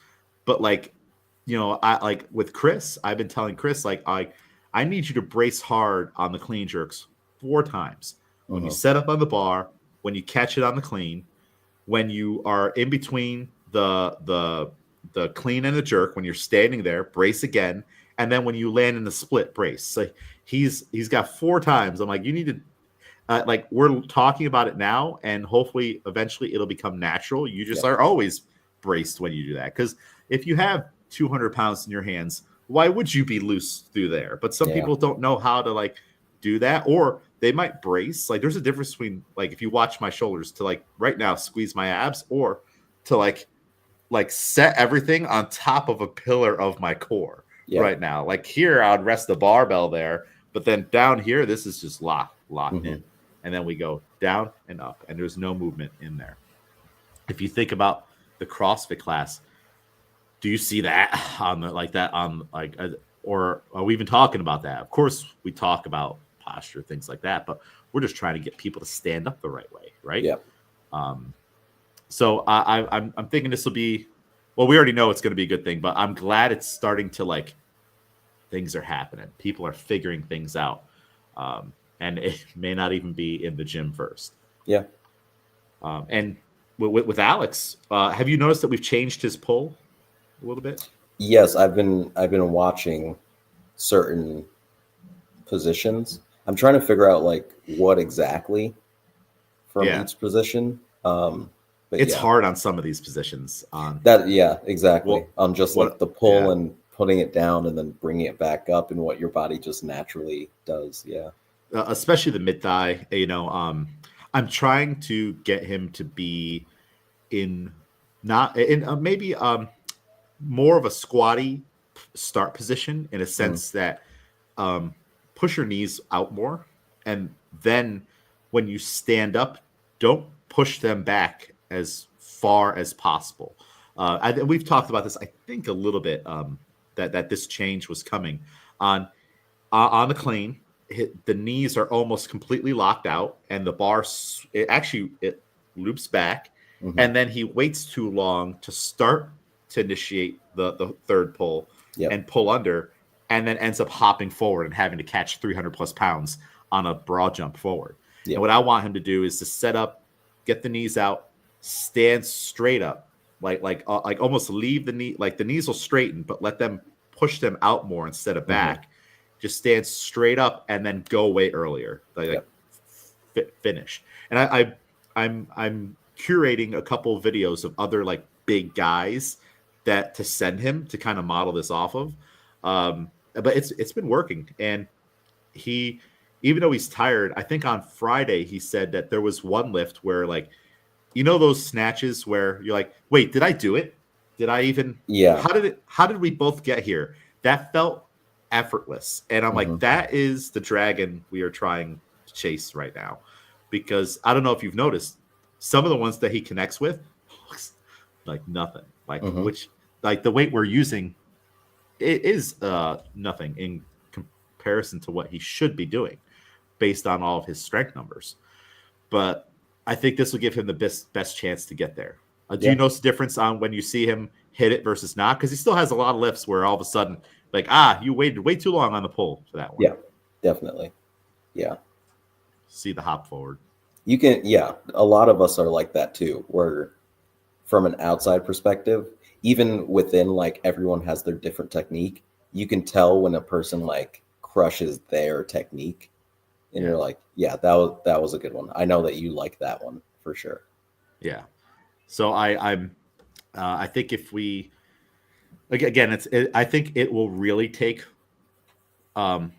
But I like with Chris, I've been telling Chris, I need you to brace hard on the clean jerks 4 times. When you set up on the bar, when you catch it on the clean, when you are in between the clean and the jerk, when you're standing there, brace again, and then when you land in the split, brace. So he's got 4 times. I'm like, you need to we're talking about it now, and hopefully eventually it'll become natural. You just are always braced when you do that, because if you have 200 pounds in your hands, why would you be loose through there? But some people don't know how to do that, or they might brace. Like there's a difference between if you watch my shoulders to right now squeeze my abs, or to set everything on top of a pillar of my core right now. Like here, I'd rest the barbell there, but then down here, this is just locked in. And then we go down and up, and there's no movement in there. If you think about the CrossFit class, do you see that on or are we even talking about that? Of course, we talk about posture, things like that, but we're just trying to get people to stand up the right way, right? Yeah. So I'm thinking this will be, well, we already know it's going to be a good thing, but I'm glad it's starting to things are happening. People are figuring things out, and it may not even be in the gym first. Yeah. And with Alex, have you noticed that we've changed his pull a little bit? Yes, I've been watching certain positions. I'm trying to figure out what exactly from each position. But it's hard on some of these positions. On that, exactly. On just the pull and putting it down and then bringing it back up, and what your body just naturally does. Yeah, especially the mid thigh. I'm trying to get him to be maybe more of a squatty start position, in a sense that push your knees out more, and then when you stand up, don't push them back as far as possible. We've talked about this, I think, a little bit, that this change was coming on the clean. The knees are almost completely locked out, and the bar it loops back, and then he waits too long to start to initiate the third pull and pull under, and then ends up hopping forward and having to catch 300 plus pounds on a broad jump forward. And what I want him to do is to set up, get the knees out, stand straight up, like almost leave the knee, the knees will straighten, but let them push them out more instead of back. Just stand straight up and then go way earlier, finish. And I'm curating a couple of videos of other big guys to send him to kind of model this off of. But it's been working, and he, even though he's tired, I think on Friday he said that there was one lift where those snatches where you're like, wait, did I do it? Did I even? Yeah. How did we both get here? That felt effortless, and I'm like, that is the dragon we are trying to chase right now, because I don't know if you've noticed, some of the ones that he connects with looks like nothing, which the weight we're using, it is nothing in comparison to what he should be doing based on all of his strength numbers. But I think this will give him the best chance to get there. Do you notice the difference on when you see him hit it versus not? Because he still has a lot of lifts where all of a sudden, you waited way too long on the pull for that one. Yeah, definitely. Yeah. See the hop forward. You can, a lot of us are like that too, where from an outside perspective, even within everyone has their different technique, you can tell when a person crushes their technique, and you're like, that was a good one. I know that you like that one for sure. Yeah. So I think if we, again, I think it will really take, we're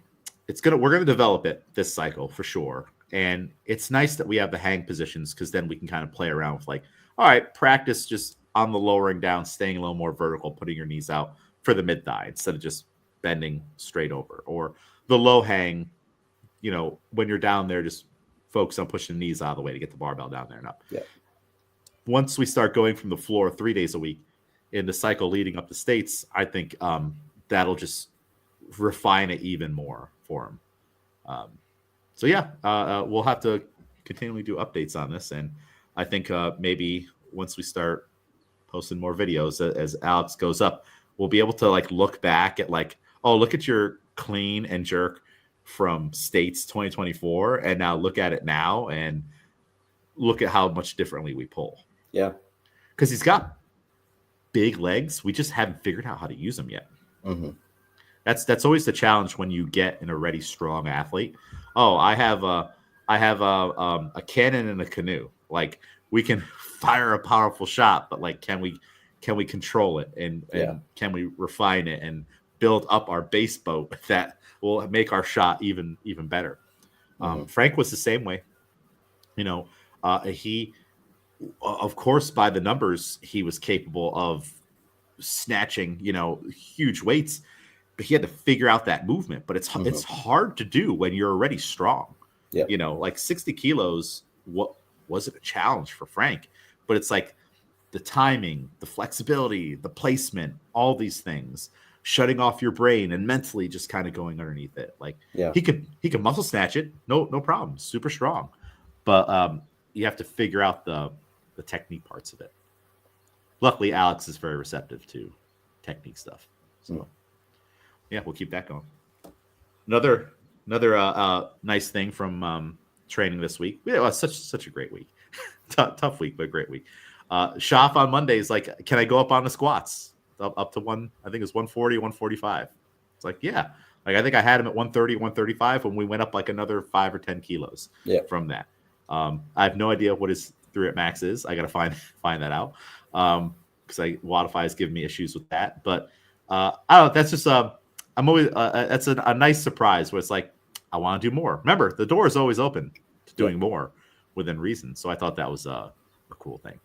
going to develop it this cycle for sure. And it's nice that we have the hang positions, because then we can kind of play around with, like, all right, practice just on the lowering down, staying a little more vertical, putting your knees out for the mid thigh instead of just bending straight over, or the low hang, when you're down there, just focus on pushing the knees out of the way to get the barbell down there and up. Yeah. Once we start going from the floor 3 days a week in the cycle leading up to states, I think that'll just refine it even more for him. So yeah, we'll have to continually do updates on this, and I think maybe once we start posting more videos as Alex goes up, we'll be able to like look back at like, oh, look at your clean and jerk from states 2024, and now look at it now and look at how much differently we pull. Yeah, because he's got big legs. We just haven't figured out how to use them yet. Mm-hmm. That's always the challenge when you get an already strong athlete. Oh, I have a cannon and a canoe. Like, we can fire a powerful shot, but like, can we control it, and can we refine it and build up our base boat that will make our shot even better? Frank was the same way. He, of course, by the numbers, he was capable of snatching, huge weights, but he had to figure out that movement. But it's hard to do when you're already strong. Yeah. Like 60 kilos, what wasn't a challenge for Frank, but it's like the timing, the flexibility, the placement, all these things, shutting off your brain and mentally just kind of going underneath it. Like, he could muscle snatch it. No problem. Super strong. But you have to figure out the technique parts of it. Luckily, Alex is very receptive to technique stuff. So yeah, we'll keep that going. Another nice thing from training this week. Yeah, it was such a great week. Tough week, but great week. Shop on Mondays, like, can I go up on the squats up to one? I think it's 140, 145. It's like, yeah. Like, I think I had him at 130, 135 when we went up like another 5 or 10 kilos from that. I have no idea what his 3 rep max is. I got to find that out because Wodify has given me issues with that. But I don't know. That's just I'm always that's a nice surprise where it's like, I want to do more. Remember, the door is always open to doing more within reason. So I thought that was a cool thing.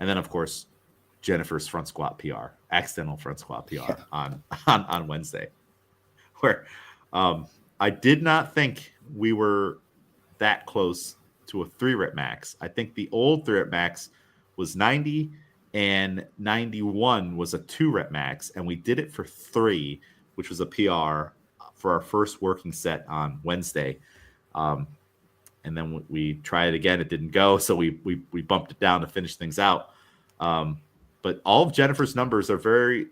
And then, of course, Jennifer's front squat PR, accidental front squat PR on Wednesday, where I did not think we were that close to a 3 rep max. I think the old 3 rep max was 90 and 91 was a 2 rep max. And we did it for 3, which was a PR for our first working set on Wednesday. And then we tried it again. It didn't go. So we bumped it down to finish things out. But all of Jennifer's numbers are very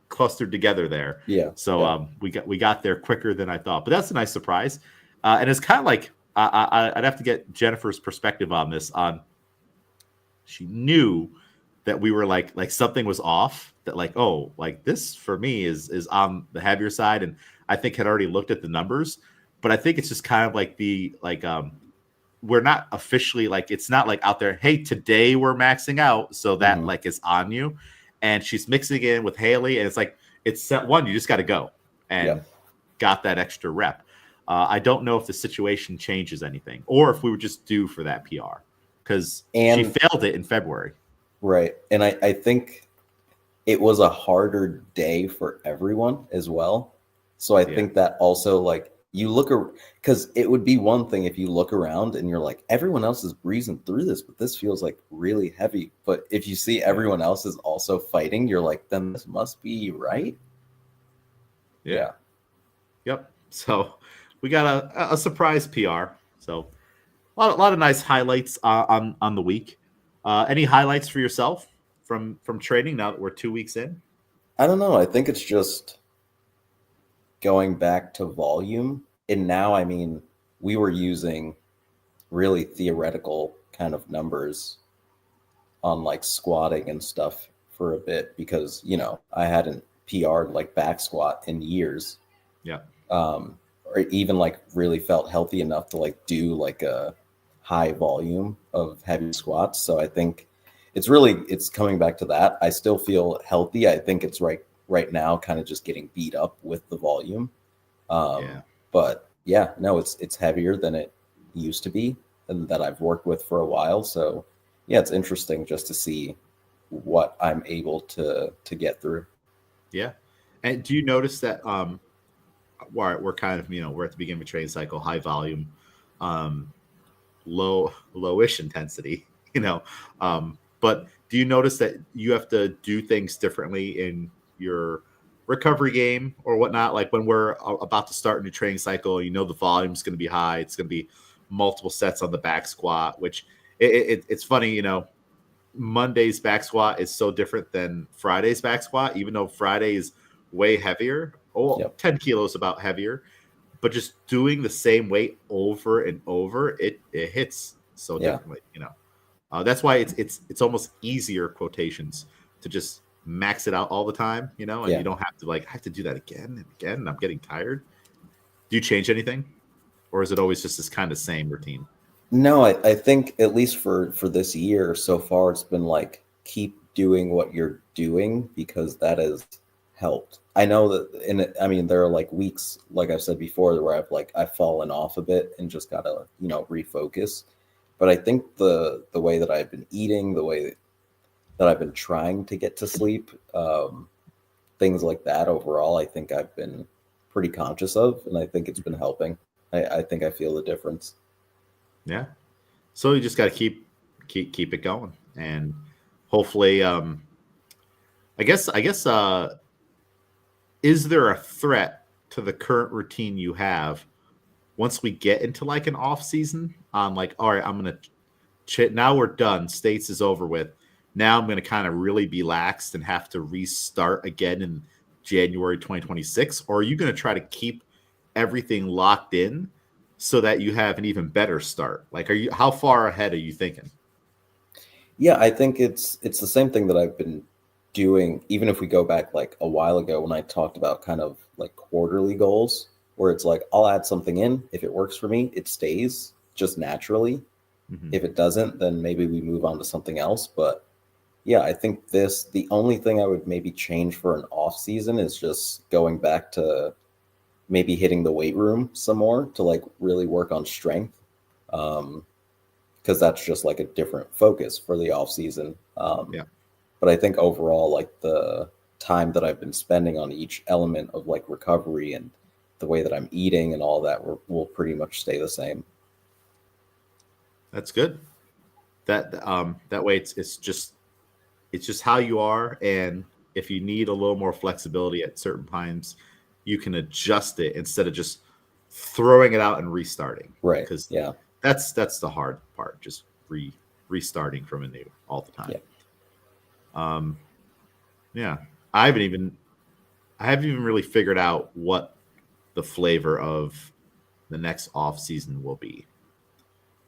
clustered together there. Yeah. So we got there quicker than I thought. But that's a nice surprise. And it's kind of like, I'd have to get Jennifer's perspective on this. She knew that we were like something was off. That like, oh, like this for me is on the heavier side, and I think had already looked at the numbers. But I think it's just kind of like we're not officially like, it's not like out there, hey, today we're maxing out, so that like is on you. And she's mixing it in with Haley, and it's like it's set one. You just got to go and got that extra rep. I don't know if the situation changes anything, or if we were just due for that PR, because she failed it in February. Right. And I think it was a harder day for everyone as well. So I think that also, like, you look, because it would be one thing if you look around and you're like, everyone else is breezing through this, but this feels like really heavy. But if you see everyone else is also fighting, you're like, then this must be right. Yeah. Yep. So we got a surprise PR. So a lot of nice highlights on the week. Any highlights for yourself from training now that we're 2 weeks in? I don't know. I think it's just going back to volume. And now, I mean, we were using really theoretical kind of numbers on like squatting and stuff for a bit because, I hadn't PR'd like back squat in years. Yeah. Or even like really felt healthy enough to like do like a high volume of heavy squats. So I think it's coming back to that. I still feel healthy. I think it's right now kind of just getting beat up with the volume. Yeah. But yeah, no, it's heavier than it used to be and that I've worked with for a while. So yeah, it's interesting just to see what I'm able to get through. Yeah. And do you notice that we're kind of, we're at the beginning of a training cycle, high volume, um, lowish intensity, but do you notice that you have to do things differently in your recovery game or whatnot? Like when we're about to start a new training cycle, the volume is going to be high. It's going to be multiple sets on the back squat, which it's funny, Monday's back squat is so different than Friday's back squat, even though Friday is way heavier, Yep. 10 kilos about heavier, but just doing the same weight over and over, it hits so Yeah. differently, that's why it's almost easier quotations to just max it out all the time, and Yeah. you don't have to I have to do that again and again, and I'm getting tired. Do you change anything, or is it always just this kind of same routine? No, I think at least for this year so far, it's been like keep doing what you're doing because that has helped. I know that, I mean, there are like weeks, like I've said before, where I've fallen off a bit and just gotta refocus. But I think the way that I've been eating, the way that I've been trying to get to sleep, things like that overall, I think I've been pretty conscious of, and I think it's been helping. I think I feel the difference. Yeah. So you just got to keep it going, and hopefully, I guess, is there a threat to the current routine you have once we get into like an off season? On like, all right, I'm gonna now we're done. States is over with. Now I'm gonna kind of really be laxed and have to restart again in January 2026, or are you gonna try to keep everything locked in so that you have an even better start? Like, how far ahead are you thinking? Yeah, I think it's the same thing that I've been doing, even if we go back like a while ago when I talked about kind of like quarterly goals, where it's like I'll add something in. If it works for me, it stays just naturally. Mm-hmm. If it doesn't, then maybe we move on to something else. But yeah, I think the only thing I would maybe change for an off season is just going back to maybe hitting the weight room some more to like really work on strength. Because that's just like a different focus for the off season. Yeah. But I think overall, like the time that I've been spending on each element of like recovery and the way that I'm eating and all that will pretty much stay the same. That's good. That way it's just how you are, and if you need a little more flexibility at certain times, you can adjust it instead of just throwing it out and restarting. Right. Because Yeah. that's the hard part, just restarting from anew all the time. Yeah. Yeah. I haven't even really figured out what the flavor of the next off season will be.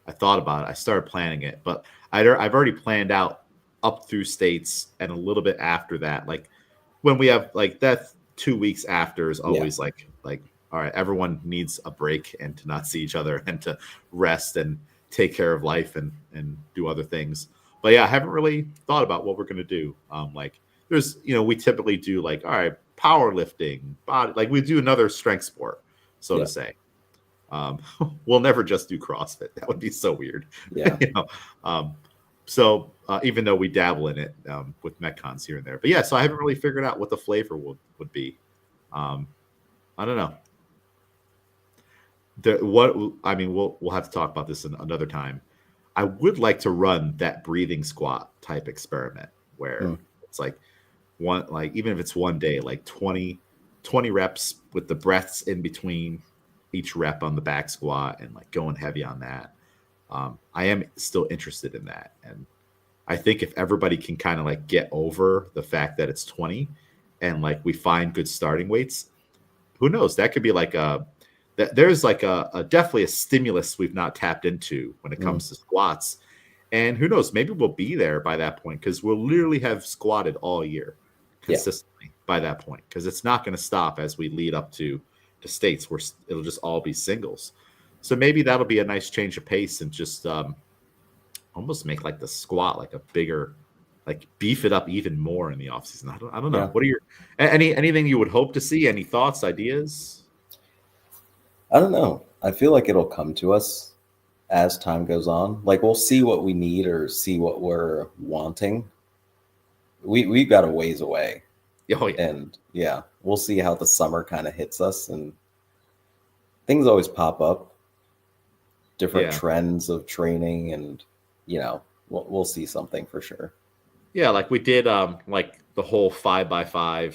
I thought about it. I started planning it, but I've already planned out up through states and a little bit after that. Like when we have like that 2 weeks after is always like all right, everyone needs a break and to not see each other and to rest and take care of life and do other things. But yeah, I haven't really thought about what we're gonna do. Like there's we typically do like all right, powerlifting, body, like we do another strength sport, so to say. We'll never just do CrossFit. That would be so weird. Yeah. So even though we dabble in it with Metcons here and there, but yeah, so I haven't really figured out what the flavor would be. I don't know. We'll have to talk about this another time. I would like to run that breathing squat type experiment where it's like even if it's one day, like 20 reps with the breaths in between each rep on the back squat and like going heavy on that. I am still interested in that. And I think if everybody can kind of like get over the fact that it's 20 and like we find good starting weights, who knows? That could be like there's like a definitely a stimulus we've not tapped into when it comes to squats. And who knows, maybe we'll be there by that point because we'll literally have squatted all year consistently by that point, because it's not going to stop as we lead up to states where it'll just all be singles. So maybe that'll be a nice change of pace and just almost make like the squat like a bigger, like beef it up even more in the off season. I don't know. Yeah. What are your anything you would hope to see? Any thoughts, ideas? I don't know. I feel like it'll come to us as time goes on. Like we'll see what we need or see what we're wanting. We've got a ways away. Oh yeah. And yeah, we'll see how the summer kind of hits us, and things always pop up, different trends of training, and we'll see something for sure. Yeah, like we did like the whole 5x5,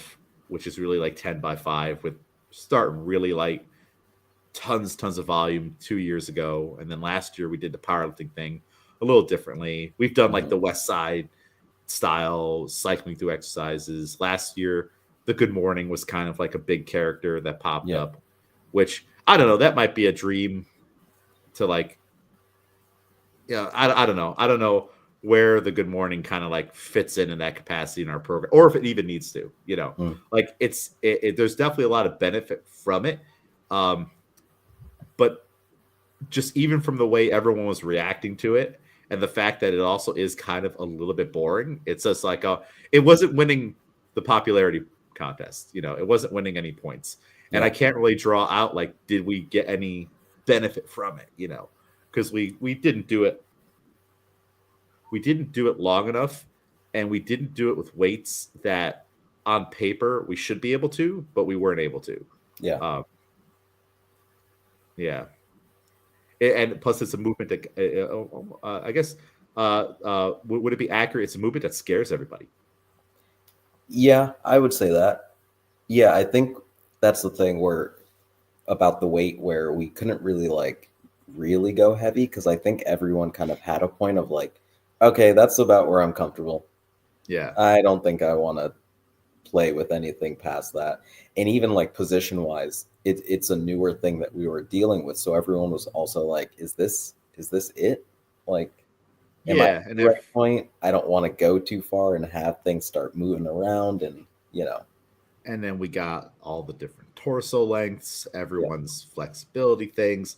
which is really like 10x5 with start really light, tons of volume 2 years ago. And then last year we did the powerlifting thing a little differently. We've done like the West Side style cycling through exercises. Last year, the Good Morning was kind of like a big character that popped up, which I don't know, that might be a dream to like, I don't know. I don't know where the Good Morning kind of like fits in that capacity in our program, or if it even needs to, like there's definitely a lot of benefit from it. But just even from the way everyone was reacting to it and the fact that it also is kind of a little bit boring, it's just like, it wasn't winning the popularity contest, it wasn't winning any points. And I can't really draw out, like, did we get any benefit from it, because we didn't do it. We didn't do it long enough, and we didn't do it with weights that on paper we should be able to, but we weren't able to. Yeah. Yeah. And plus it's a movement that I guess would it be accurate? It's a movement that scares everybody. Yeah, I would say that. Yeah, I think that's the thing about the weight where we couldn't really go heavy, because I think everyone kind of had a point of like, okay, that's about where I'm comfortable. Yeah. I don't think I want to play with anything past that. And even like position wise, it's a newer thing that we were dealing with. So everyone was also like, is this it? Like, am I at the right point? I don't want to go too far and have things start moving around, and And then we got all the different torso lengths, everyone's flexibility things.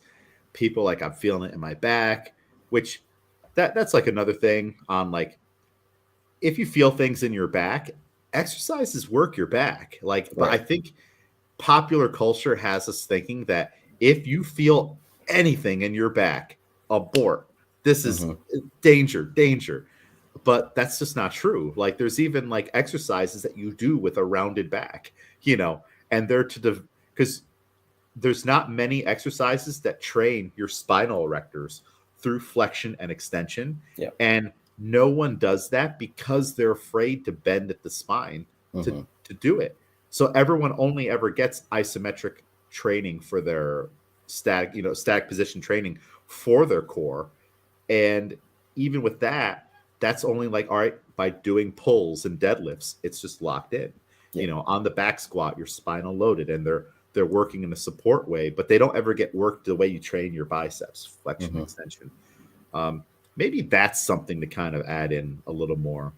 People like, I'm feeling it in my back, which that's like another thing on like, if you feel things in your back, exercises work your back. Like, but I think popular culture has us thinking that if you feel anything in your back, abort. This is danger. But that's just not true. Like, there's even like exercises that you do with a rounded back, and they're because there's not many exercises that train your spinal erectors through flexion and extension. Yeah. And no one does that because they're afraid to bend at the spine to do it. So everyone only ever gets isometric training for their static position training for their core. And even with that, that's only like, all right, by doing pulls and deadlifts, it's just locked in. On the back squat, you're spinal loaded and they're working in a support way, but they don't ever get worked the way you train your biceps, flexion, extension. Maybe that's something to kind of add in a little more,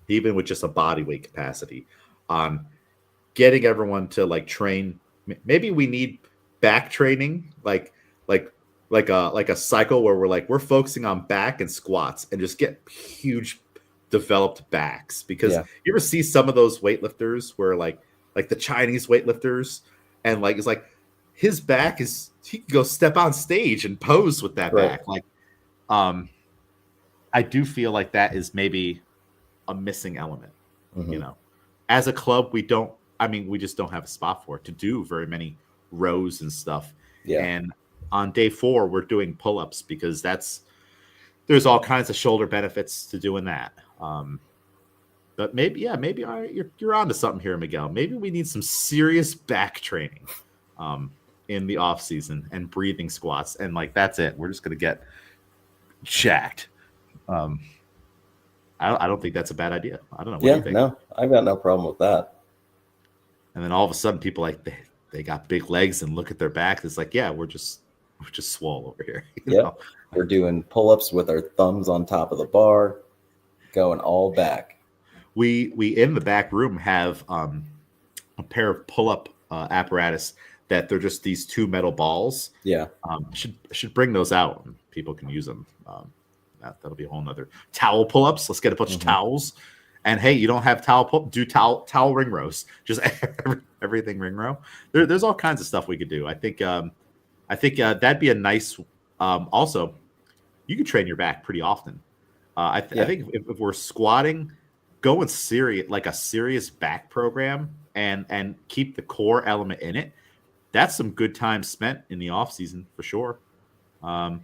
even with just a body weight capacity on getting everyone to like train. Maybe we need back training, like a cycle where we're focusing on back and squats and just get huge developed backs, because you ever see some of those weightlifters where like the Chinese weightlifters, and like it's like his back is, he can go step on stage and pose with that back. Like I do feel like that is maybe a missing element. As a club, we just don't have a spot for it to do very many rows and stuff. And on day 4, we're doing pull-ups because there's all kinds of shoulder benefits to doing that. But maybe you're onto something here, Miguel. Maybe we need some serious back training in the off season, and breathing squats, and like that's it. We're just gonna get jacked. I don't think that's a bad idea. I don't know. What do you think? No, I've got no problem with that. And then all of a sudden, people like they got big legs and look at their back. It's like, we're just swole over here. We're doing pull-ups with our thumbs on top of the bar, going all back. We in the back room have a pair of pull-up apparatus that they're just these two metal balls. Yeah. Should bring those out and people can use them. That'll be a whole nother towel pull-ups. Let's get a bunch of towels. And hey, you don't have do towel ring rows. Just everything ring row. There's all kinds of stuff we could do. I think that'd be a nice. Also, you could train your back pretty often. I think if we're squatting, go in a serious back program and keep the core element in it. That's some good time spent in the off season for sure. And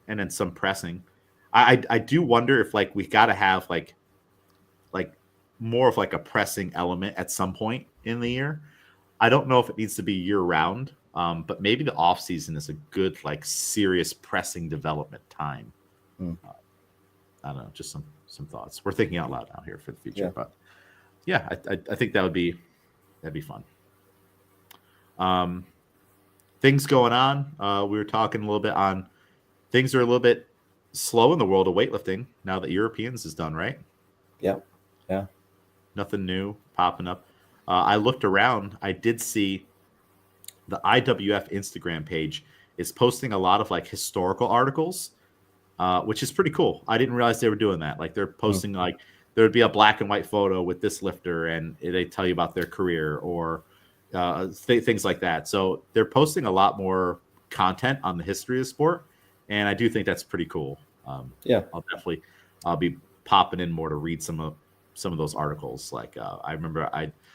then some pressing. I do wonder if like we got to have like more of like a pressing element at some point in the year. I don't know if it needs to be year round, but maybe the off season is a good like serious pressing development time. I don't know, just some thoughts. We're thinking out loud now here for the future, but yeah, I think that'd be fun. Things going on. We were talking a little bit on things are a little bit slow in the world of weightlifting now that Europeans is done, right? Yeah. Nothing new popping up. I looked around. I did see the IWF Instagram page is posting a lot of like historical articles, which is pretty cool. I didn't realize they were doing that. Like they're posting like there would be a black and white photo with this lifter and they tell you about their career or things like that. So they're posting a lot more content on the history of the sport. And I do think that's pretty cool. I'll be popping in more to read some of those articles. Like I remember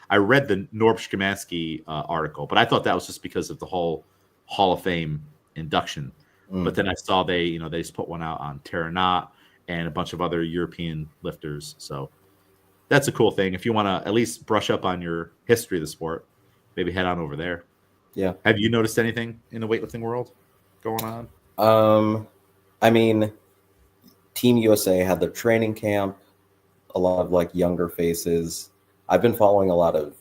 I read the Norb Shkamansky article, but I thought that was just because of the whole Hall of Fame induction. But then I saw they just put one out on Tara Knott and a bunch of other European lifters. So that's a cool thing. If you want to at least brush up on your history of the sport, maybe head on over there. Yeah. Have you noticed anything in the weightlifting world going on? I mean, Team USA had their training camp, a lot of like younger faces. I've been following a lot of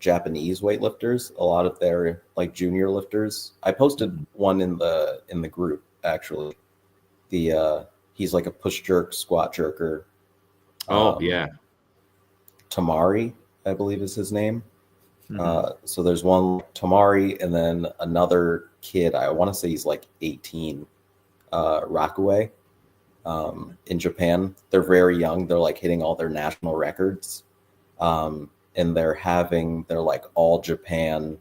Japanese weightlifters, a lot of their like junior lifters. I posted one in the group actually. He's like a push jerk, squat jerker. Tamari, I believe is his name. So there's one Tamari and then another kid, I want to say he's like 18, Rakue, in Japan. They're very young. They're like hitting all their national records. And they're having their like all Japan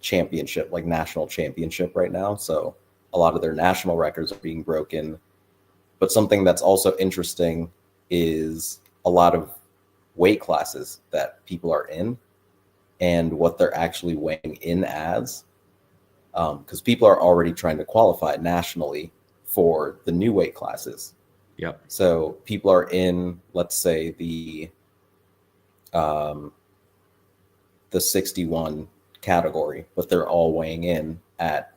championship, like national championship right now. So a lot of their national records are being broken. But something that's also interesting is a lot of weight classes that people are in and what they're actually weighing in as. Because people are already trying to qualify nationally for the new weight classes. Yep. So people are in, let's say, the 61 category, but they're all weighing in at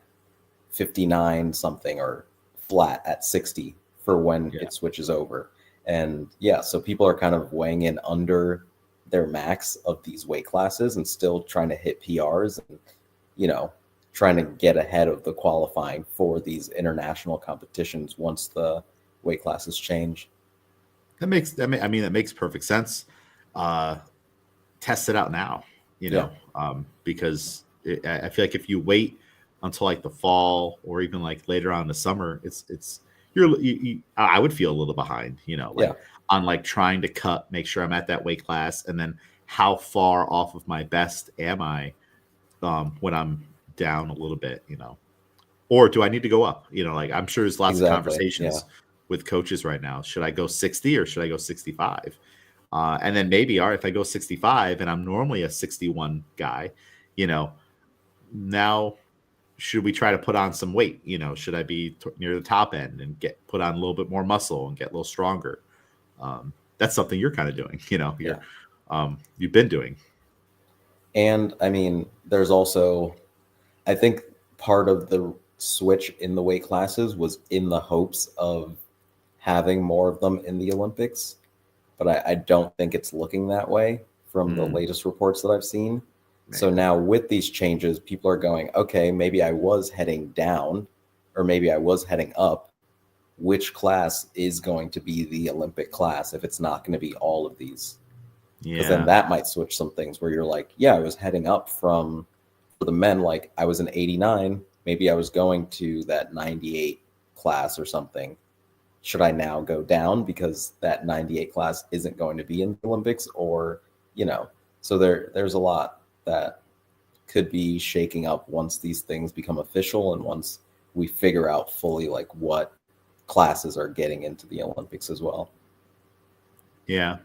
59 something or flat at 60 for when it switches over. And so people are kind of weighing in under their max of these weight classes and still trying to hit PRs and, trying to get ahead of the qualifying for these international competitions once the weight classes change. That makes perfect sense. Test it out now, because I feel like if you wait until like the fall or even like later on in the summer, I would feel a little behind, on like trying to make sure I'm at that weight class, and then how far off of my best am I when I'm down a little bit, or do I need to go up? Like I'm sure there's lots of conversations with coaches right now. Should I go 60 or should I go 65? And then maybe, if I go 65 and I'm normally a 61 guy, now should we try to put on some weight? Should I be near the top end and put on a little bit more muscle and get a little stronger? That's something you're kind of doing, you've been doing. And I mean, there's also, I think part of the switch in the weight classes was in the hopes of having more of them in the Olympics. But I don't think it's looking that way from the latest reports that I've seen. Man. So now with these changes, people are going, okay, maybe I was heading down or maybe I was heading up. Which class is going to be the Olympic class if it's not going to be all of these? Because then that might switch some things where you're like, I was heading up from for the men, like I was an 89, maybe I was going to that 98 class or something. Should I now go down because that 98 class isn't going to be in the Olympics? Or, so there's a lot that could be shaking up once these things become official and once we figure out fully like what classes are getting into the Olympics as well. Yeah,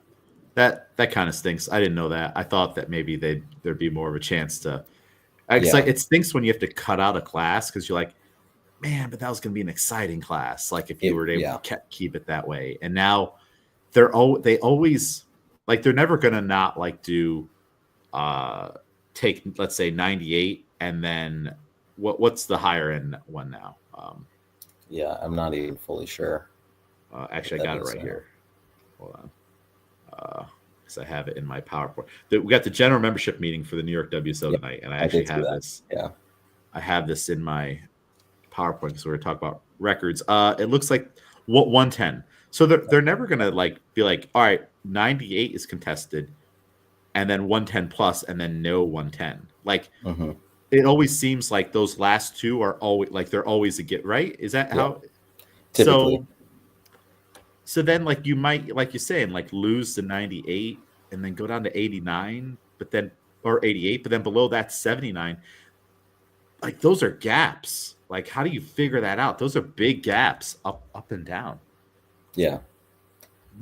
that kind of stinks. I didn't know that. I thought that maybe there'd be more of a chance to. It's like it stinks when you have to cut out a class because you're like, man, but that was going to be an exciting class. Like if you were able to keep it that way. And now they always like they're never going to not like do take, let's say 98 and then what's the higher end one now? I'm not even fully sure. Actually, I got it right here. Hold on. Because I have it in my PowerPoint. We got the general membership meeting for the New York WSO tonight, and I actually have this. Yeah, I have this in my PowerPoint because we're talking about records. It looks like 110. So they're never gonna like be like, all right, 98 is contested, and then 110 plus, and then no 110. Like it always seems like those last two are always like they're always a get right. Is that how? Typically. So then like you might, like you're saying, like lose the 98 and then go down to 89, but then or 88, but then below that 79. Like those are gaps. Like how do you figure that out? Those are big gaps up and down. Yeah.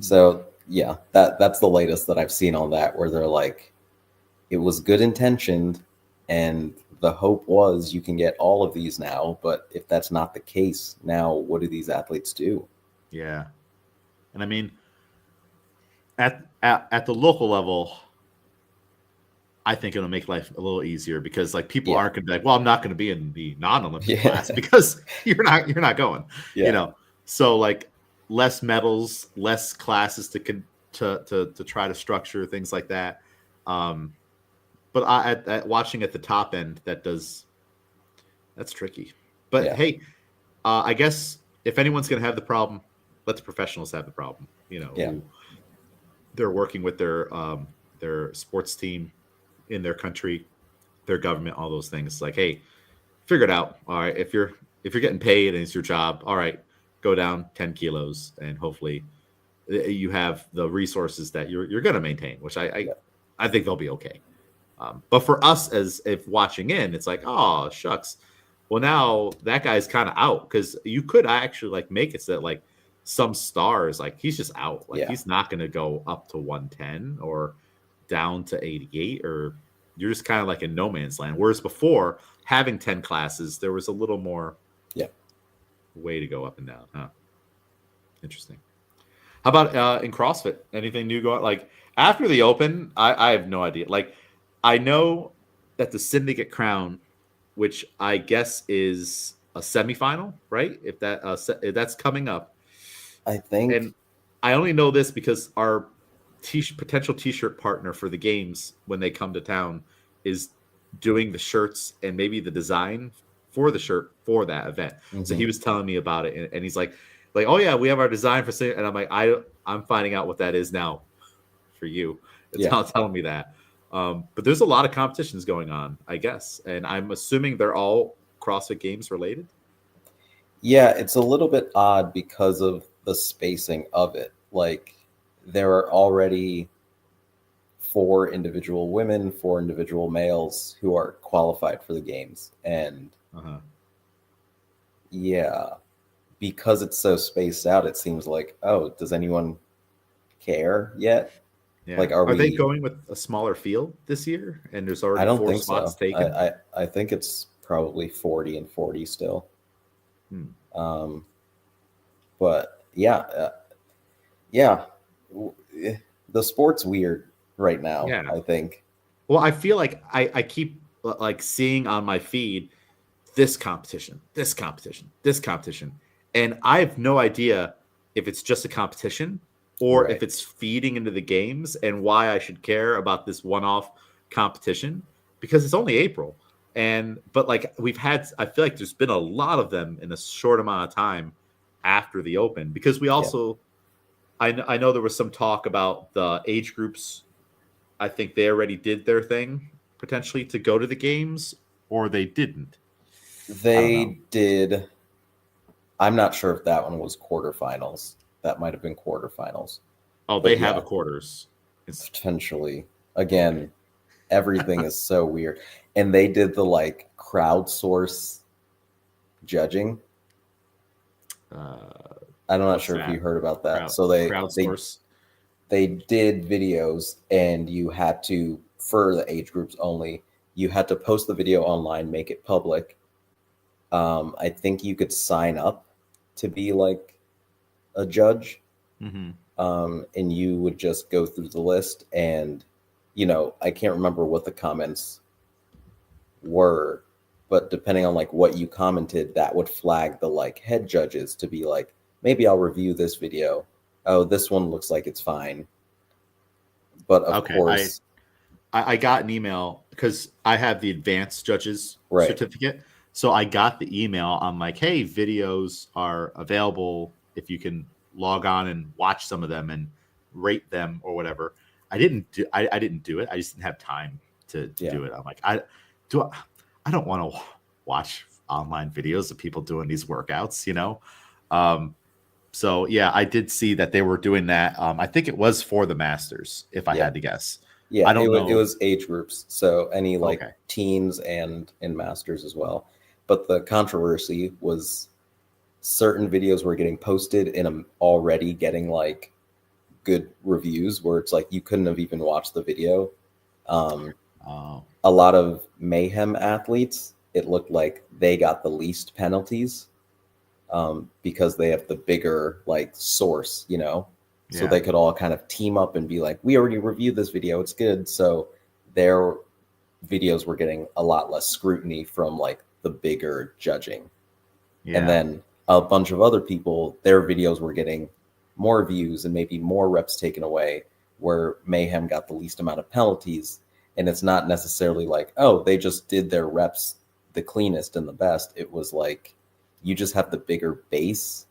So yeah, that's the latest that I've seen on that, where they're like, it was good intentioned and the hope was you can get all of these now, but if that's not the case, now what do these athletes do? Yeah. And I mean, at the local level, I think it'll make life a little easier because like people aren't going to be like, well, I'm not going to be in the non-Olympic class because you're not going, So like less medals, less classes to try to structure things like that. But at watching at the top end, that's tricky. But hey, I guess if anyone's going to have the problem, let the professionals have the problem. They're working with their sports team in their country, their government, all those things. Like, hey, figure it out. All right, if you're getting paid and it's your job, all right, go down 10 kilos and hopefully you have the resources that you're going to maintain, which I think they'll be okay. But for us as if watching in, it's like, oh shucks. Well, now that guy's kind of out because you could actually like make it so that like some stars, like he's just out. Like he's not going to go up to 110 or down to 88, or you're just kind of like in no man's land. Whereas before having 10 classes, there was a little more way to go up and down. Huh? Interesting. How about in CrossFit? Anything new going? Like after the Open, I have no idea. Like I know that the Syndicate Crown, which I guess is a semifinal, right? If that's coming up, I think. And I only know this because our potential T-shirt partner for the games when they come to town is doing the shirts and maybe the design for the shirt for that event. So he was telling me about it, and he's like, oh yeah, we have our design for, and I'm like, I'm finding out what that is now for you. It's not telling me that. But there's a lot of competitions going on, I guess, and I'm assuming they're all CrossFit Games related. Yeah, it's a little bit odd because of the spacing of it. Like there are already 4 individual women, 4 individual males who are qualified for the games. And because it's so spaced out, it seems like, oh, does anyone care yet? Yeah. Like, are they going with a smaller field this year? And there's already 4 spots taken? I think it's probably 40 and 40 still. But the sport's weird right now. I think. Well, I feel like I keep like seeing on my feed this competition, and I have no idea if it's just a competition or if it's feeding into the games, and why I should care about this one-off competition because it's only April. But like I feel like there's been a lot of them in a short amount of time after the Open, because we also, I know there was some talk about the age groups. I think they already did their thing potentially to go to the games, or they didn't? They did. I'm not sure if that one was quarterfinals. That might have been quarterfinals. Oh, they But have yeah, the quarters. potentially. Again, Okay. everything is so weird. And they did the like crowdsource judging. I'm not What's sure if you that? heard about that. So Crowdsource. they did videos, and you had to, for the age groups only, you had to post the video online, make it public. I think you could sign up to be like a judge, Mm-hmm. and you would just go through the list, and I can't remember what the comments were, but depending on like what you commented, that would flag the like head judges to be like, maybe I'll review this video. Oh, this one looks like it's fine. But of Okay, course, I got an email because I have the advanced judges right. certificate. So I got the email. I'm like, hey, videos are available if you can log on and watch some of them and rate them or whatever. I didn't do it. I just didn't have time to Yeah. do it. I'm like, I don't want to watch online videos of people doing these workouts, you know? Um, so yeah, I did see that they were doing that. I think it was for the Masters, if I Yeah. had to guess. Yeah, I it don't was it know. was age groups, so any like Okay. teens and masters as well. But the controversy was certain videos were getting posted and already getting like good reviews, where it's like you couldn't have even watched the video. Um, Oh, a lot of mayhem athletes, it looked like they got the least penalties, because they have the bigger like source, so yeah. they could all kind of team up and be like, we already reviewed this video, it's good. So their videos were getting a lot less scrutiny from like the bigger judging. And Yeah. then a bunch of other people, their videos were getting more views and maybe more reps taken away, where mayhem got the least amount of penalties. And it's not necessarily like, oh, they just did their reps the cleanest and the best. It was like you just have the bigger base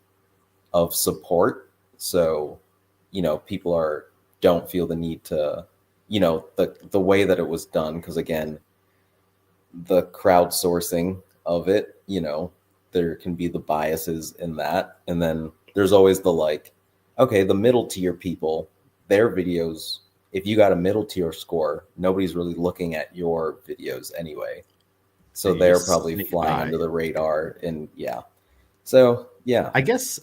of support. So, people don't feel the need to, the way that it was done. Because again, the crowdsourcing of it, there can be the biases in that. And then there's always the like, okay, the middle tier people, their videos, if you got a middle tier score, nobody's really looking at your videos anyway. So And you they're just probably sneak flying by. under the radar. And yeah. So yeah. I guess,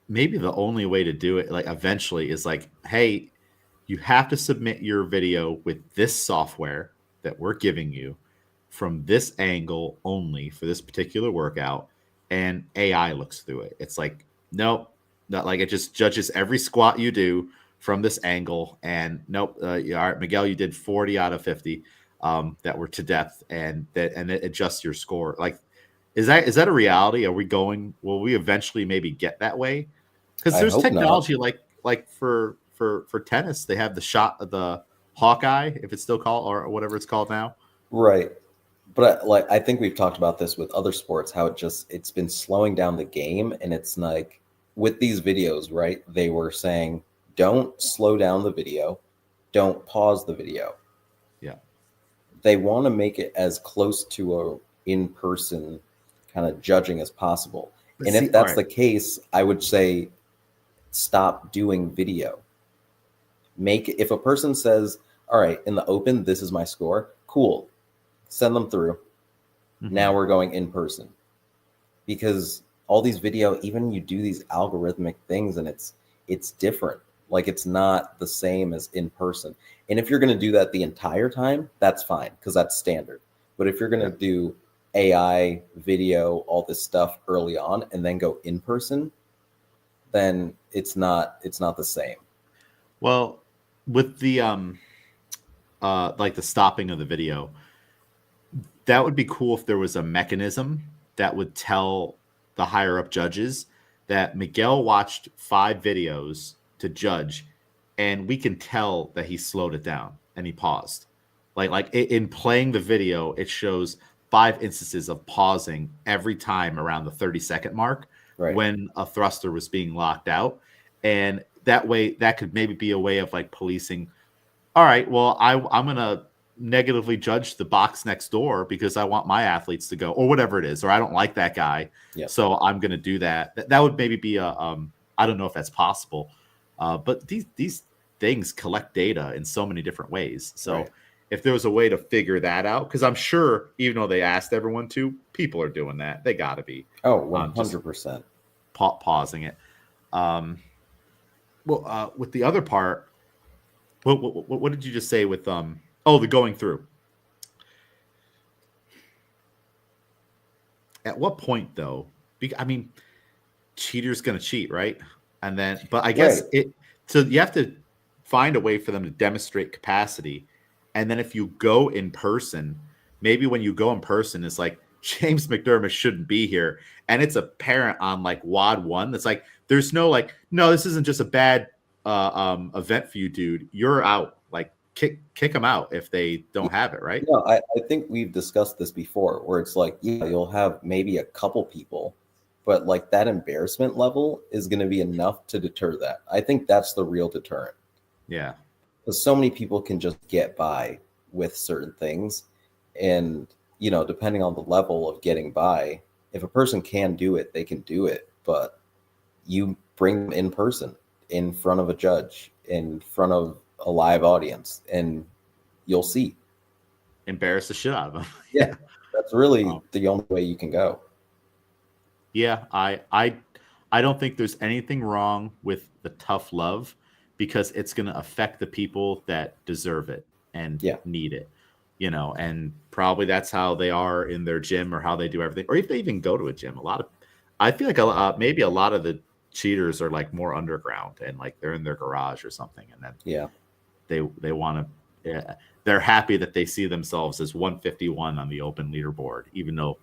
maybe the only way to do it, like eventually, is like, hey, you have to submit your video with this software that we're giving you from this angle only for this particular workout, and AI looks through it. It's like, nope, not like it just judges every squat you do from this angle, and nope, all right, Miguel, you did 40 out of 50 that were to depth, and it adjusts your score. Like, is that a reality? Will we eventually maybe get that way? Because I there's hope not. technology like for tennis, they have the shot of the Hawkeye, if it's still called, or whatever it's called now. Right. But like I think we've talked about this with other sports, how it's been slowing down the game. And it's like with these videos, right? They were saying, don't slow down the video, don't pause the video. Yeah. They want to make it as close to a in-person kind of judging as possible. But And if see, all that's right. the case, I would say stop doing video. If a person says, all right, in the open, this is my score, cool, send them through. Mhm. Now we're going in person, because all these video, even you do these algorithmic things, and it's different. Like it's not the same as in person. And if you're going to do that the entire time, that's fine, because that's standard. But if you're going Yeah. to do AI video, all this stuff early on, and then go in person, then it's not the same. Well, with the like the stopping of the video, that would be cool if there was a mechanism that would tell the higher up judges that Miguel watched 5 videos to judge, and we can tell that he slowed it down and he paused. Like in playing the video, it shows 5 instances of pausing every time around the 30-second mark Right. when a thruster was being locked out. And that way, that could maybe be a way of like policing. All right, well, I'm gonna negatively judge the box next door because I want my athletes to go, or whatever it is, or I don't like that guy, so I'm going to do that. That would maybe be a I don't know if that's possible, but these things collect data in so many different ways. So if there was a way to figure that out, because I'm sure even though they asked everyone to, people are doing that. They got to be 100% pausing it. With the other part, what did you just say with the going through? At what point though? I mean, cheater's going to cheat, right? And then, but I guess so you have to find a way for them to demonstrate capacity. And then if you go in person, maybe when you go in person, it's like James McDermott shouldn't be here. And it's apparent on like WOD 1. That's like, there's no like, no, this isn't just a bad event for you, dude. You're out. Like kick them out if they don't have it, right? No, I think we've discussed this before where it's like, you'll have maybe a couple people, but like that embarrassment level is going to be enough to deter that. I think that's the real deterrent. Yeah. Because so many people can just get by with certain things. And, depending on the level of getting by, if a person can do it, they can do it. But you bring them in person, in front of a judge, in front of a live audience, and you'll see. Embarrass the shit out of them. Yeah. That's really the only way you can go. Yeah. I don't think there's anything wrong with the tough love, because it's going to affect the people that deserve it and need it, and probably that's how they are in their gym or how they do everything. Or if they even go to a gym, I feel like maybe a lot of the cheaters are like more underground and like they're in their garage or something. And then they want to, they're happy that they see themselves as 151 on the open leaderboard, even though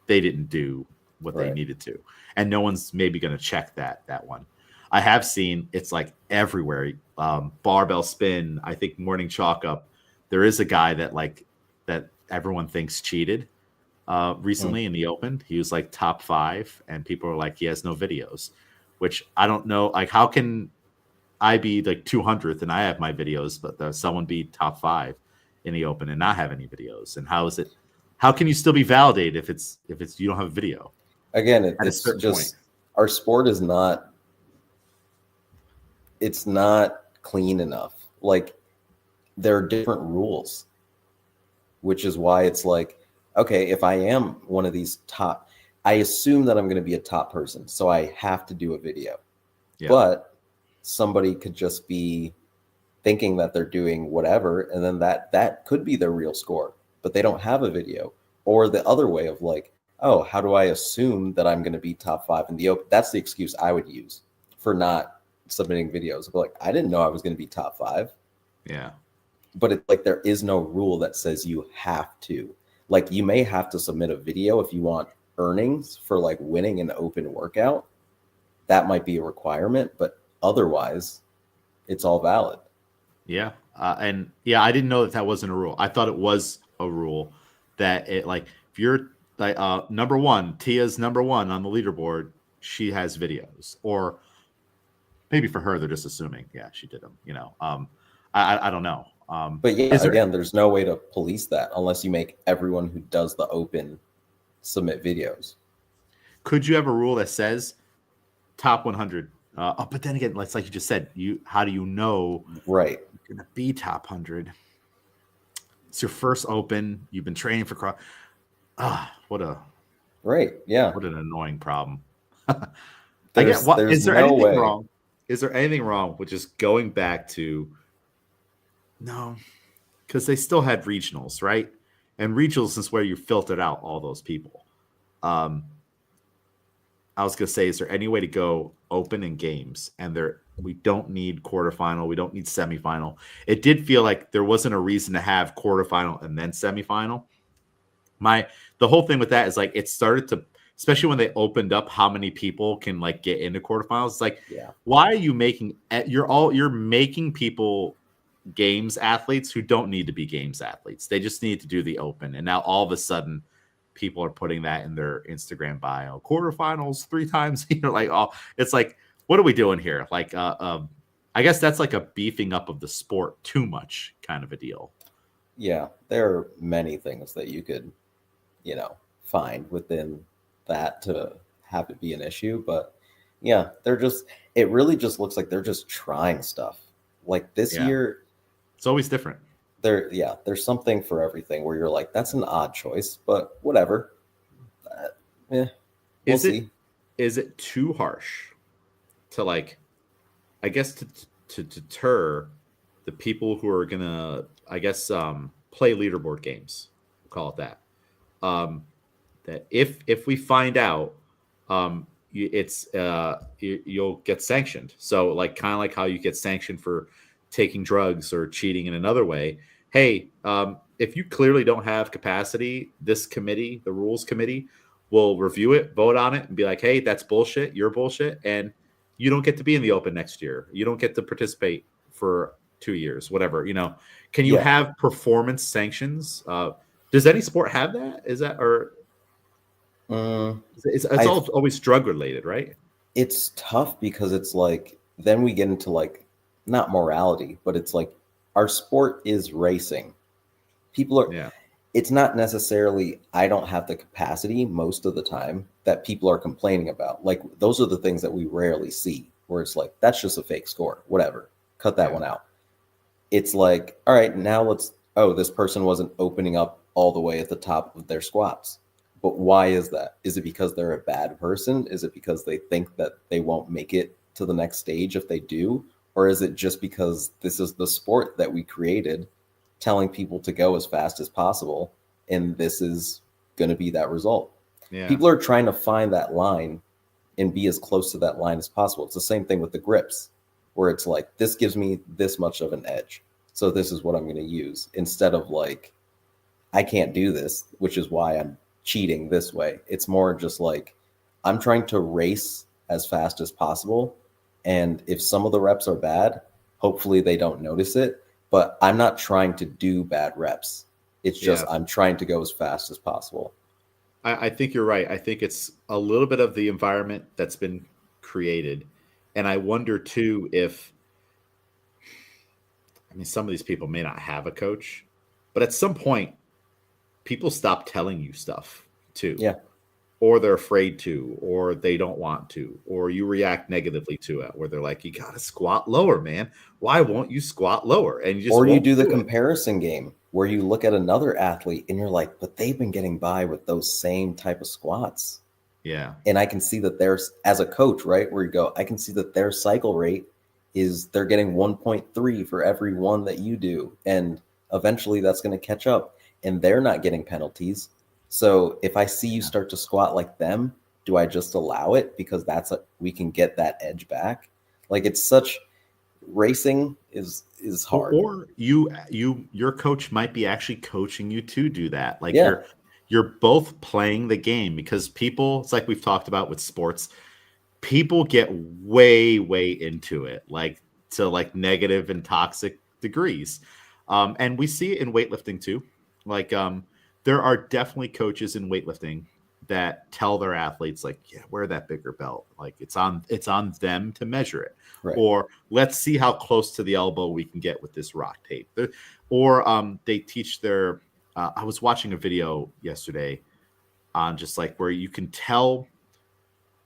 they didn't do what they needed to. And no one's maybe going to check that one. I have seen it's like everywhere. Barbell spin, I think morning chalk up. There is a guy that everyone thinks cheated recently in the open. He was like top 5 and people are like, he has no videos, which I don't know. Like, how can I be like 200th and I have my videos, but someone be top 5 in the open and not have any videos? And how can you still be validated if it's you don't have a video? Again, it's just our sport is not, it's not clean enough. Like, there are different rules, which is why it's like, okay, if I am one of these top, I assume that I'm going to be a top person, so I have to do a video. Yeah. But somebody could just be thinking that they're doing whatever, and then that could be their real score, but they don't have a video. Or the other way of like, oh, how do I assume that I'm going to be top 5 in the open? That's the excuse I would use for not submitting videos. But like, I didn't know I was going to be top 5. Yeah. But it's like, there is no rule that says you have to. Like, you may have to submit a video if you want earnings for like winning an open workout. That might be a requirement, but otherwise it's all valid. Yeah. I didn't know that wasn't a rule. I thought it was a rule that it, like, if you're like number 1, Tia's number 1 on the leaderboard, she has videos. Or maybe for her, they're just assuming, she did them, I don't know. But there's no way to police that unless you make everyone who does the open submit videos. Could you have a rule that says top 100? But then again, like you just said, how do you know you're going to be top 100? It's your first open. You've been training for what an annoying problem. Is there anything wrong? Is there anything wrong with just going back to no? Because they still had regionals, right? And regionals is where you filtered out all those people. I was gonna say, is there any way to go open in games? And we don't need quarterfinal, we don't need semifinal. It did feel like there wasn't a reason to have quarterfinal and then semifinal. The whole thing with that is like it started to, especially when they opened up how many people can like get into quarterfinals. It's like, why are you making you're making people games athletes who don't need to be games athletes? They just need to do the open. And now all of a sudden people are putting that in their Instagram bio, quarterfinals 3 times. It's like, what are we doing here? Like, I guess that's like a beefing up of the sport too much kind of a deal. Yeah, there are many things that you could, find within that to have it be an issue. But yeah, it really just looks like they're just trying stuff. Like this Yeah, year, it's always different. there's something for everything where you're like, that's an odd choice, but whatever. Uh, we'll Is it see. is it too harsh to like, I guess to deter the people who are gonna, I guess, play leaderboard games, we'll call it that. Um, that if we find out, you'll get sanctioned. So like kind of like how you get sanctioned for taking drugs or cheating in another way. Hey, if you clearly don't have capacity, this committee, the rules committee, will review it, vote on it, and be like, hey, that's bullshit. You're bullshit, and you don't get to be in the open next year. You don't get to participate for 2 years, whatever. Can you Yeah. have performance sanctions? Does any sport have that? Is that or Mm, it's I all always drug related, right? It's tough because it's like then we get into like not morality, but it's like our sport is racing. People are Yeah, It's not necessarily I don't have the capacity most of the time that people are complaining about. Like those are the things that we rarely see where it's like that's just a fake score. Whatever. Cut that yeah, one out. It's like, all right, now this person wasn't opening up all the way at the top of their squats. But why is that? Is it because they're a bad person? Is it because they think that they won't make it to the next stage if they do? Or is it just because this is the sport that we created, telling people to go as fast as possible, and this is going to be that result? yeah, People are trying to find that line and be as close to that line as possible. It's the same thing with the grips, where it's like, this gives me this much of an edge. So this is what I'm going to use instead of like, I can't do this, which is why I'm cheating this way. It's more just like, I'm trying to race as fast as possible. And if some of the reps are bad, hopefully they don't notice it. But I'm not trying to do bad reps. It's just yeah. I'm trying to go as fast as possible. I think you're right. I think it's a little bit of the environment that's been created, and I wonder too if, I mean, some of these people may not have a coach, but at some point, people stop telling you stuff too, Yeah. or they're afraid to, or they don't want to, or you react negatively to it, where they're like, "You got to squat lower, man. Why won't you squat lower?" And you just Or you won't do the do it. comparison game where you look at another athlete and you're like, but they've been getting by with those same type of squats. Yeah, And I can see that there's, as a coach, right, where you go, I can see that their cycle rate is they're getting 1.3 for every one that you do. And eventually that's going to catch up and they're not getting penalties. So if I see you yeah. start to squat like them, do I just allow it because we can get that edge back? Like it's such racing is hard. Or your coach might be actually coaching you to do that. Like Yeah. you're both playing the game, because people, it's like we've talked about with sports, people get way into it, like to like negative and toxic degrees. And we see it in weightlifting too. Like there are definitely coaches in weightlifting that tell their athletes like, yeah, wear that bigger belt. Like it's on them to measure it. Right. Or let's see how close to the elbow we can get with this rock tape. Or they teach their I was watching a video yesterday on just like where you can tell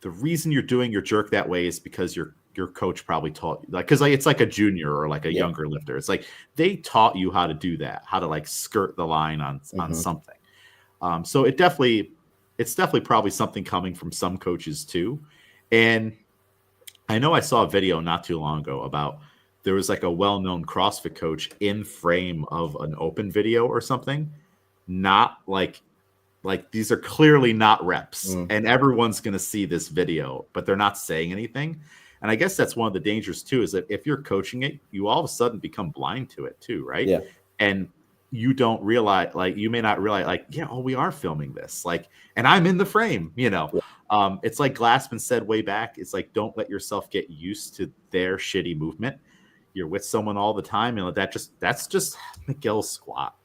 the reason you're doing your jerk that way is because your coach probably taught you, like, because like it's like a junior or like a Yeah. younger lifter. It's like they taught you how to do that, how to like skirt the line on Hmm. something. So it's definitely probably something coming from some coaches too. And I know I saw a video not too long ago about there was like a well-known CrossFit coach in frame of an open video or something, not like these are clearly not reps, Mm. and everyone's going to see this video, but they're not saying anything. And I guess that's one of the dangers too, is that if you're coaching it, you all of a sudden become blind to it too, right? Yeah. And you don't realize, like, you may not realize, like, yeah, oh, we are filming this, like, and I'm in the frame. Yeah. It's like Glassman said way back, it's like, don't let yourself get used to their shitty movement. You're with someone all the time, and that's just Miguel's squat.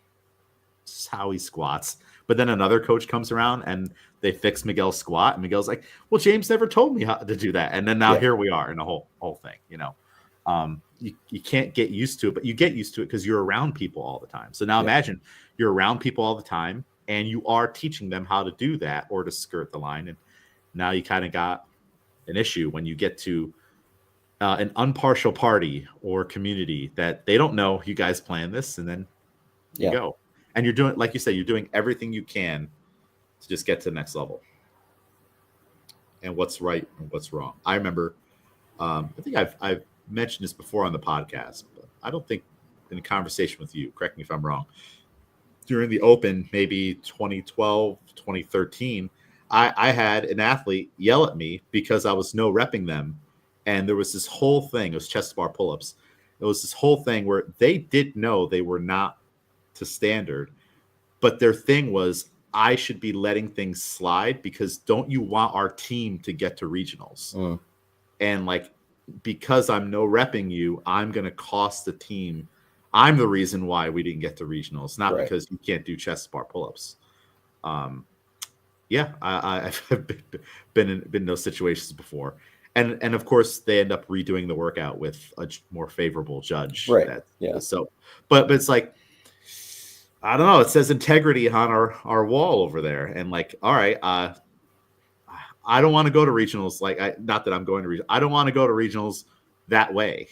This is how he squats. But then another coach comes around and they fix Miguel's squat, and Miguel's like, "Well, James never told me how to do that." And then now Yeah. here we are in the whole thing. you can't get used to it, but you get used to it because you're around people all the time. So now imagine you're around people all the time and you are teaching them how to do that or to skirt the line. And now you kind of got an issue when you get to an impartial party or community that they don't know you guys plan this, and then you go. And you're doing, like you said, you're doing everything you can to just get to the next level. And what's right and what's wrong. I remember, I think I've mentioned this before on the podcast, but I don't think in a conversation with you, correct me if I'm wrong, during the Open, maybe 2012, 2013, I had an athlete yell at me because I was no repping them. And there was this whole thing, it was chest bar pull-ups. It was this whole thing where they did know they were not to standard, but their thing was, I should be letting things slide because don't you want our team to get to regionals? And like, because I'm no repping you, I'm going to cost the team. I'm the reason why we didn't get to regionals, not because you can't do chest bar pull-ups. I've been in those situations before. And of course they end up redoing the workout with a more favorable judge. Right. So, but it's like, I don't know. It says integrity on our wall over there. And like, all right, I don't want to go to regionals. Like, not that I'm going to regionals. I don't want to go to regionals that way.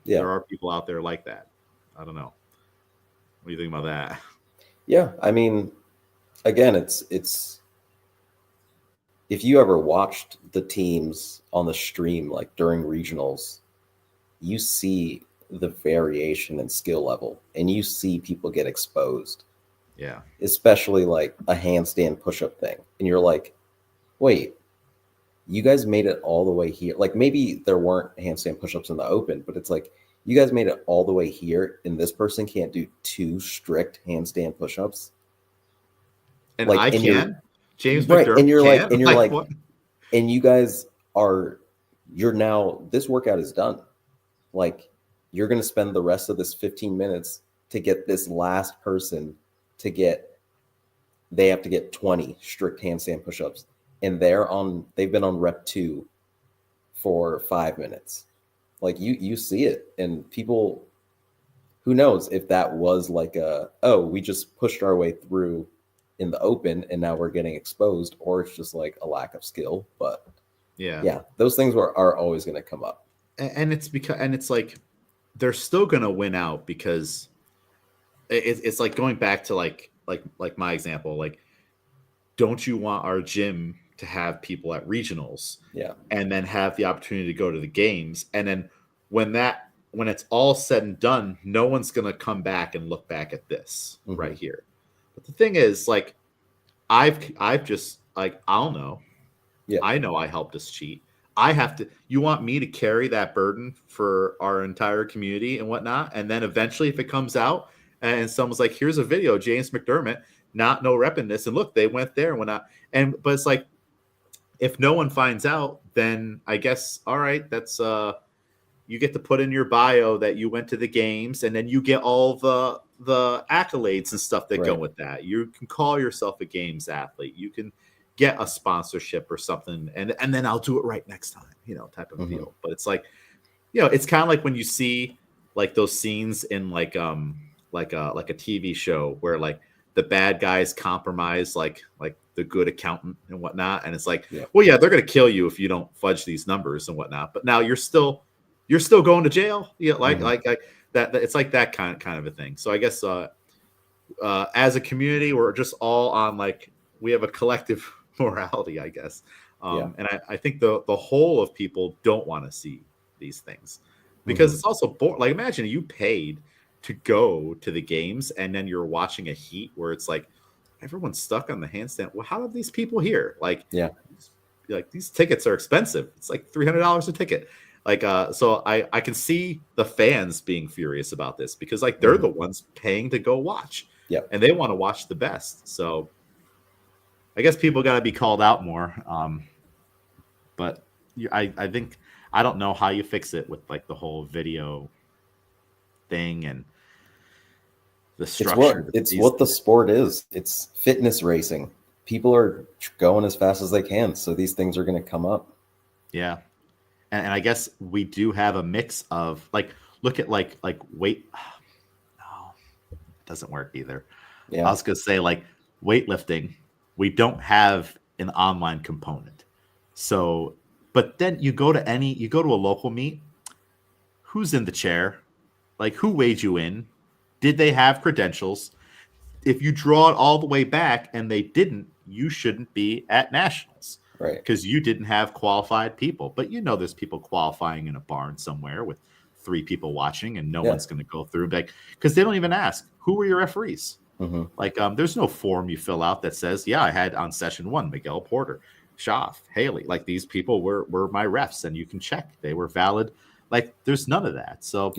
There are people out there like that. I don't know. What do you think about that? Yeah. I mean, again, it's if you ever watched the teams on the stream, like during regionals, you see the variation in skill level and you see people get exposed. Yeah. Especially like a handstand push-up thing. And you're like, wait, you guys made it all the way here. Like maybe there weren't handstand push-ups in the Open, but it's like, you guys made it all the way here and this person can't do 2 strict handstand push-ups. And like, I can. James right, McDermott and you're can? like, and you're like, what? And you guys you're now, this workout is done. Like, you're going to spend the rest of this 15 minutes to get this last person they have to get 20 strict handstand push-ups. And they've been on rep 2 for 5 minutes. Like you see it, and people, who knows if that was like we just pushed our way through in the Open and now we're getting exposed, or it's just like a lack of skill. But yeah, those things are always going to come up. And it's like, they're still going to win out because it's like going back to like my example, like, don't you want our gym to have people at regionals and then have the opportunity to go to the games? And then when it's all said and done, no one's going to come back and look back at this right here. But the thing is, like, I've just, like, I'll know. Yeah. I know I helped us cheat. You want me to carry that burden for our entire community and whatnot? And then eventually if it comes out and someone's like, here's a video, James McDermott, no repping this. And look, they went there and whatnot. But it's like, if no one finds out, then I guess, all right, that's, you get to put in your bio that you went to the games, and then you get all the accolades and stuff that go with that. You can call yourself a games athlete. You can get a sponsorship or something, and then I'll do it right next time, type of deal. But it's like, it's kind of like when you see like those scenes in like a TV show where like the bad guys compromise like the good accountant and whatnot, and it's like, well, yeah, they're gonna kill you if you don't fudge these numbers and whatnot. But now you're still going to jail. Like that. It's like that kind of a thing. So I guess as a community, we're just all on, like, we have a collective morality, I guess. And I think the whole of people don't want to see these things because it's also boring. Like, imagine you paid to go to the games and then you're watching a heat where it's like everyone's stuck on the handstand. Well, how are these people here? Like, these tickets are expensive. It's like $300 a ticket. Like, so I can see the fans being furious about this because, like, they're the ones paying to go watch. Yeah. And they want to watch the best. So I guess people got to be called out more. But I think, I don't know how you fix it with like the whole video thing and the structure. It's what the sport is. It's fitness racing. People are going as fast as they can. So these things are going to come up. Yeah. And I guess we do have a mix of, like, look at like weight. No, it doesn't work either. Yeah. I was gonna say like weightlifting. We don't have an online component. So, but then you go to a local meet. Who's in the chair? Like, who weighed you in? Did they have credentials? If you draw it all the way back and they didn't, you shouldn't be at nationals. Right. Because you didn't have qualified people. But you know there's people qualifying in a barn somewhere with 3 people watching, and no one's going to go through. Because they don't even ask, who were your referees? Mm-hmm. Like, there's no form you fill out that says, yeah, I had on session 1, Miguel Porter, Schaff, Haley. Like, these people were my refs, and you can check. They were valid. Like, there's none of that. So,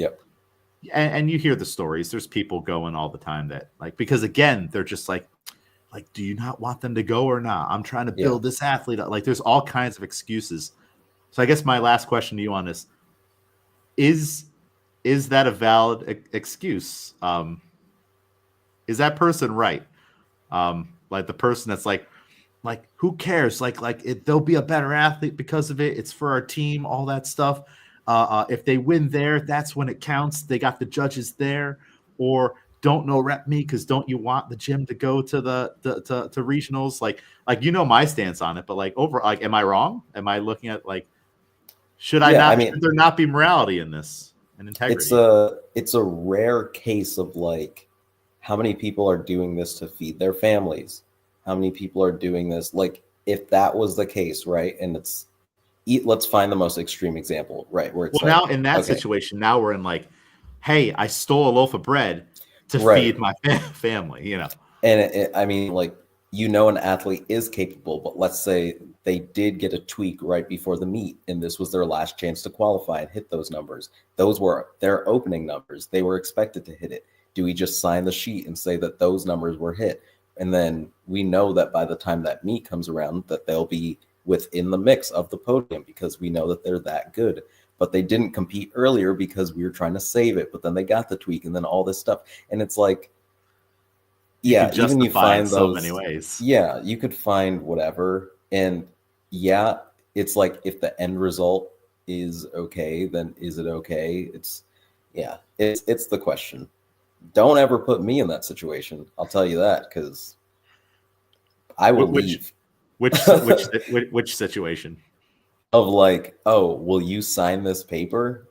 and you hear the stories. There's people going all the time that, like, because again, they're just like, do you not want them to go or not? I'm trying to build this athlete up. Like, there's all kinds of excuses. So I guess my last question to you on this is that a valid excuse? Is that person right? Like the person that's like, who cares? They'll be a better athlete because of it. It's for our team, all that stuff. If they win there, that's when it counts. They got the judges there. Or don't no rep me because don't you want the gym to go to to regionals? Like my stance on it, but am I wrong? Am I looking at should I not? Should there not be morality in this and integrity? It's a rare case of how many people are doing this to feed their families? How many people are doing this? If that was the case, right? And let's find the most extreme example, right? Where it's now in that situation, now we're in hey, I stole a loaf of bread to feed my family, And an athlete is capable, but let's say they did get a tweak right before the meet, and this was their last chance to qualify and hit those numbers. Those were their opening numbers. They were expected to hit it. Do we just sign the sheet and say that those numbers were hit? And then we know that by the time that meet comes around, that they'll be within the mix of the podium because we know that they're that good. But they didn't compete earlier because we were trying to save it. But then they got the tweak and then all this stuff. And it's even you find those so many ways. Yeah, you could find whatever. And it's if the end result is okay, then is it okay? It's the question. Don't ever put me in that situation. I'll tell you that, because I will leave. Which situation? Of will you sign this paper?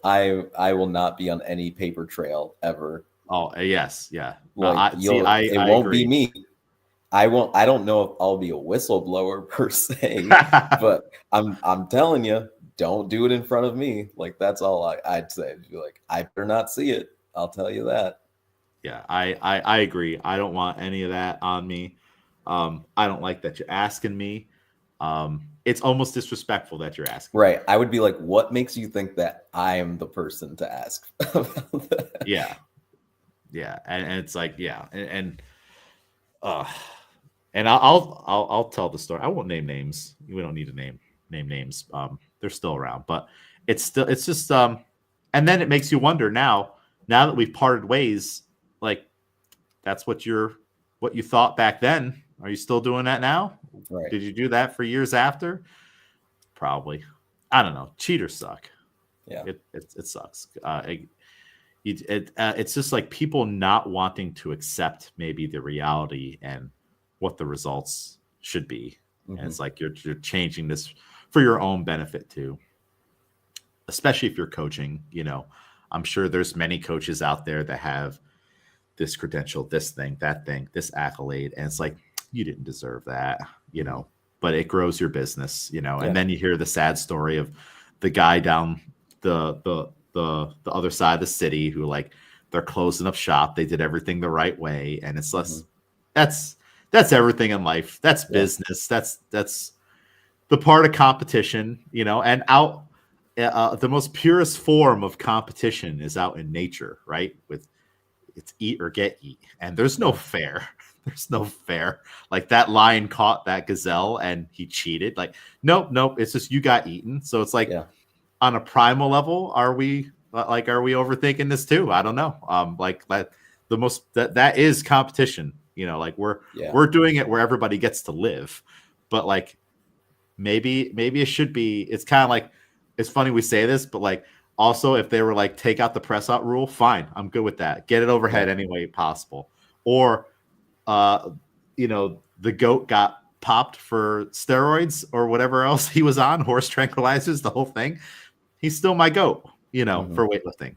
I will not be on any paper trail ever. Oh yes, yeah. It won't be me. I don't know if I'll be a whistleblower per se, but I'm telling you, don't do it in front of me. That's all I'd say. I better not see it. I'll tell you that. Yeah, I agree. I don't want any of that on me. I don't like that you're asking me. It's almost disrespectful that you're asking. Right. I would be like, what makes you think that I am the person to ask about that? Yeah. Yeah. And it's and I'll tell the story. I won't name names. We don't need to name names. They're still around, but it's just and then it makes you wonder now that we've parted ways, that's what you thought back then. Are you still doing that now? Right. Did you do that for years after? Probably. I don't know. Cheaters suck. Yeah. It sucks. It's just people not wanting to accept maybe the reality and what the results should be. Mm-hmm. And it's you're changing this for your own benefit too. Especially if you're coaching, I'm sure there's many coaches out there that have this credential, this thing, that thing, this accolade. And it's you didn't deserve that, but it grows your business, and then you hear the sad story of the guy down the other side of the city who they're closing up shop. They did everything the right way. And it's less, that's everything in life. That's business. That's the part of competition, and out the most purest form of competition is out in nature, right? It's eat or get eat. And there's no fair. There's no fair. That lion caught that gazelle and he cheated. Nope. It's just you got eaten. So it's on a primal level, are we overthinking this too? I don't know. That is competition. We're doing it where everybody gets to live, but maybe it should be. It's kind of it's funny we say this, but Also, if they were like, take out the press out rule, fine. I'm good with that. Get it overhead any way possible. Or, the goat got popped for steroids or whatever else he was on, horse tranquilizers, the whole thing. He's still my goat, for weightlifting.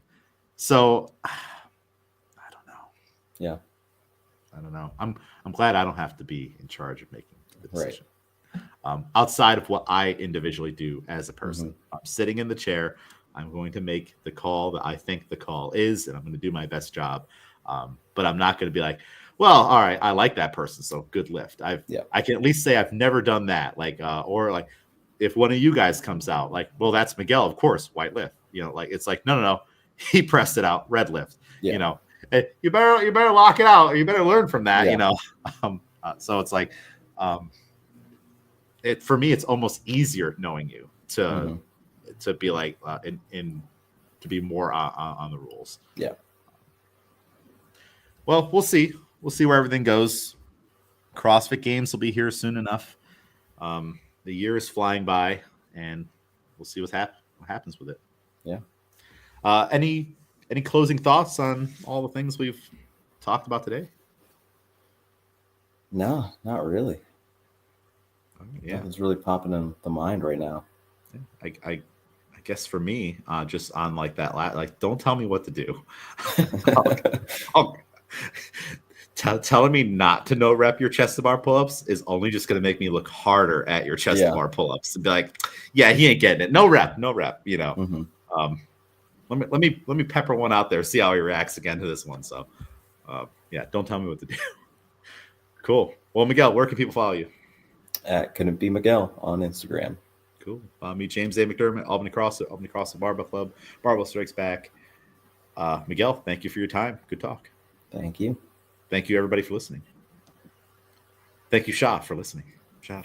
So I don't know. Yeah. I don't know. I'm glad I don't have to be in charge of making the decision. Right. Outside of what I individually do as a person. I'm sitting in the chair. I'm going to make the call that I think the call is, and I'm going to do my best job. But I'm not going to be like, well, all right, I like that person, so good lift. I can at least say I've never done that. Like, or like, if one of you guys comes out, like, well, that's Miguel, of course, white lift. Like it's like, no, he pressed it out, red lift. Yeah. You better lock it out, or you better learn from that. So it's like, for me, it's almost easier knowing you to be like to be more on the rules. Yeah. Well, we'll see. We'll see where everything goes. CrossFit Games will be here soon enough. The year is flying by, and we'll see what happens with it. Yeah. Any closing thoughts on all the things we've talked about today? No, not really. Yeah, nothing's really popping in the mind right now. I guess for me, just on like that, like, don't tell me what to do. Telling me not to no rep your chest to bar pull-ups is only just going to make me look harder at your chest to bar pull-ups and be like, yeah, he ain't getting it. No rep. Let me pepper one out there, see how he reacts again to this one. So don't tell me what to do. Cool. Well, Miguel, where can people follow you? At Couldn't Be Miguel on Instagram. Cool. Me, James A. McDermott, Albany CrossFit Barbell Club, Barbell Strikes Back. Miguel, thank you for your time. Good talk. Thank you. Thank you, everybody, for listening. Thank you, Shah, for listening. Shah.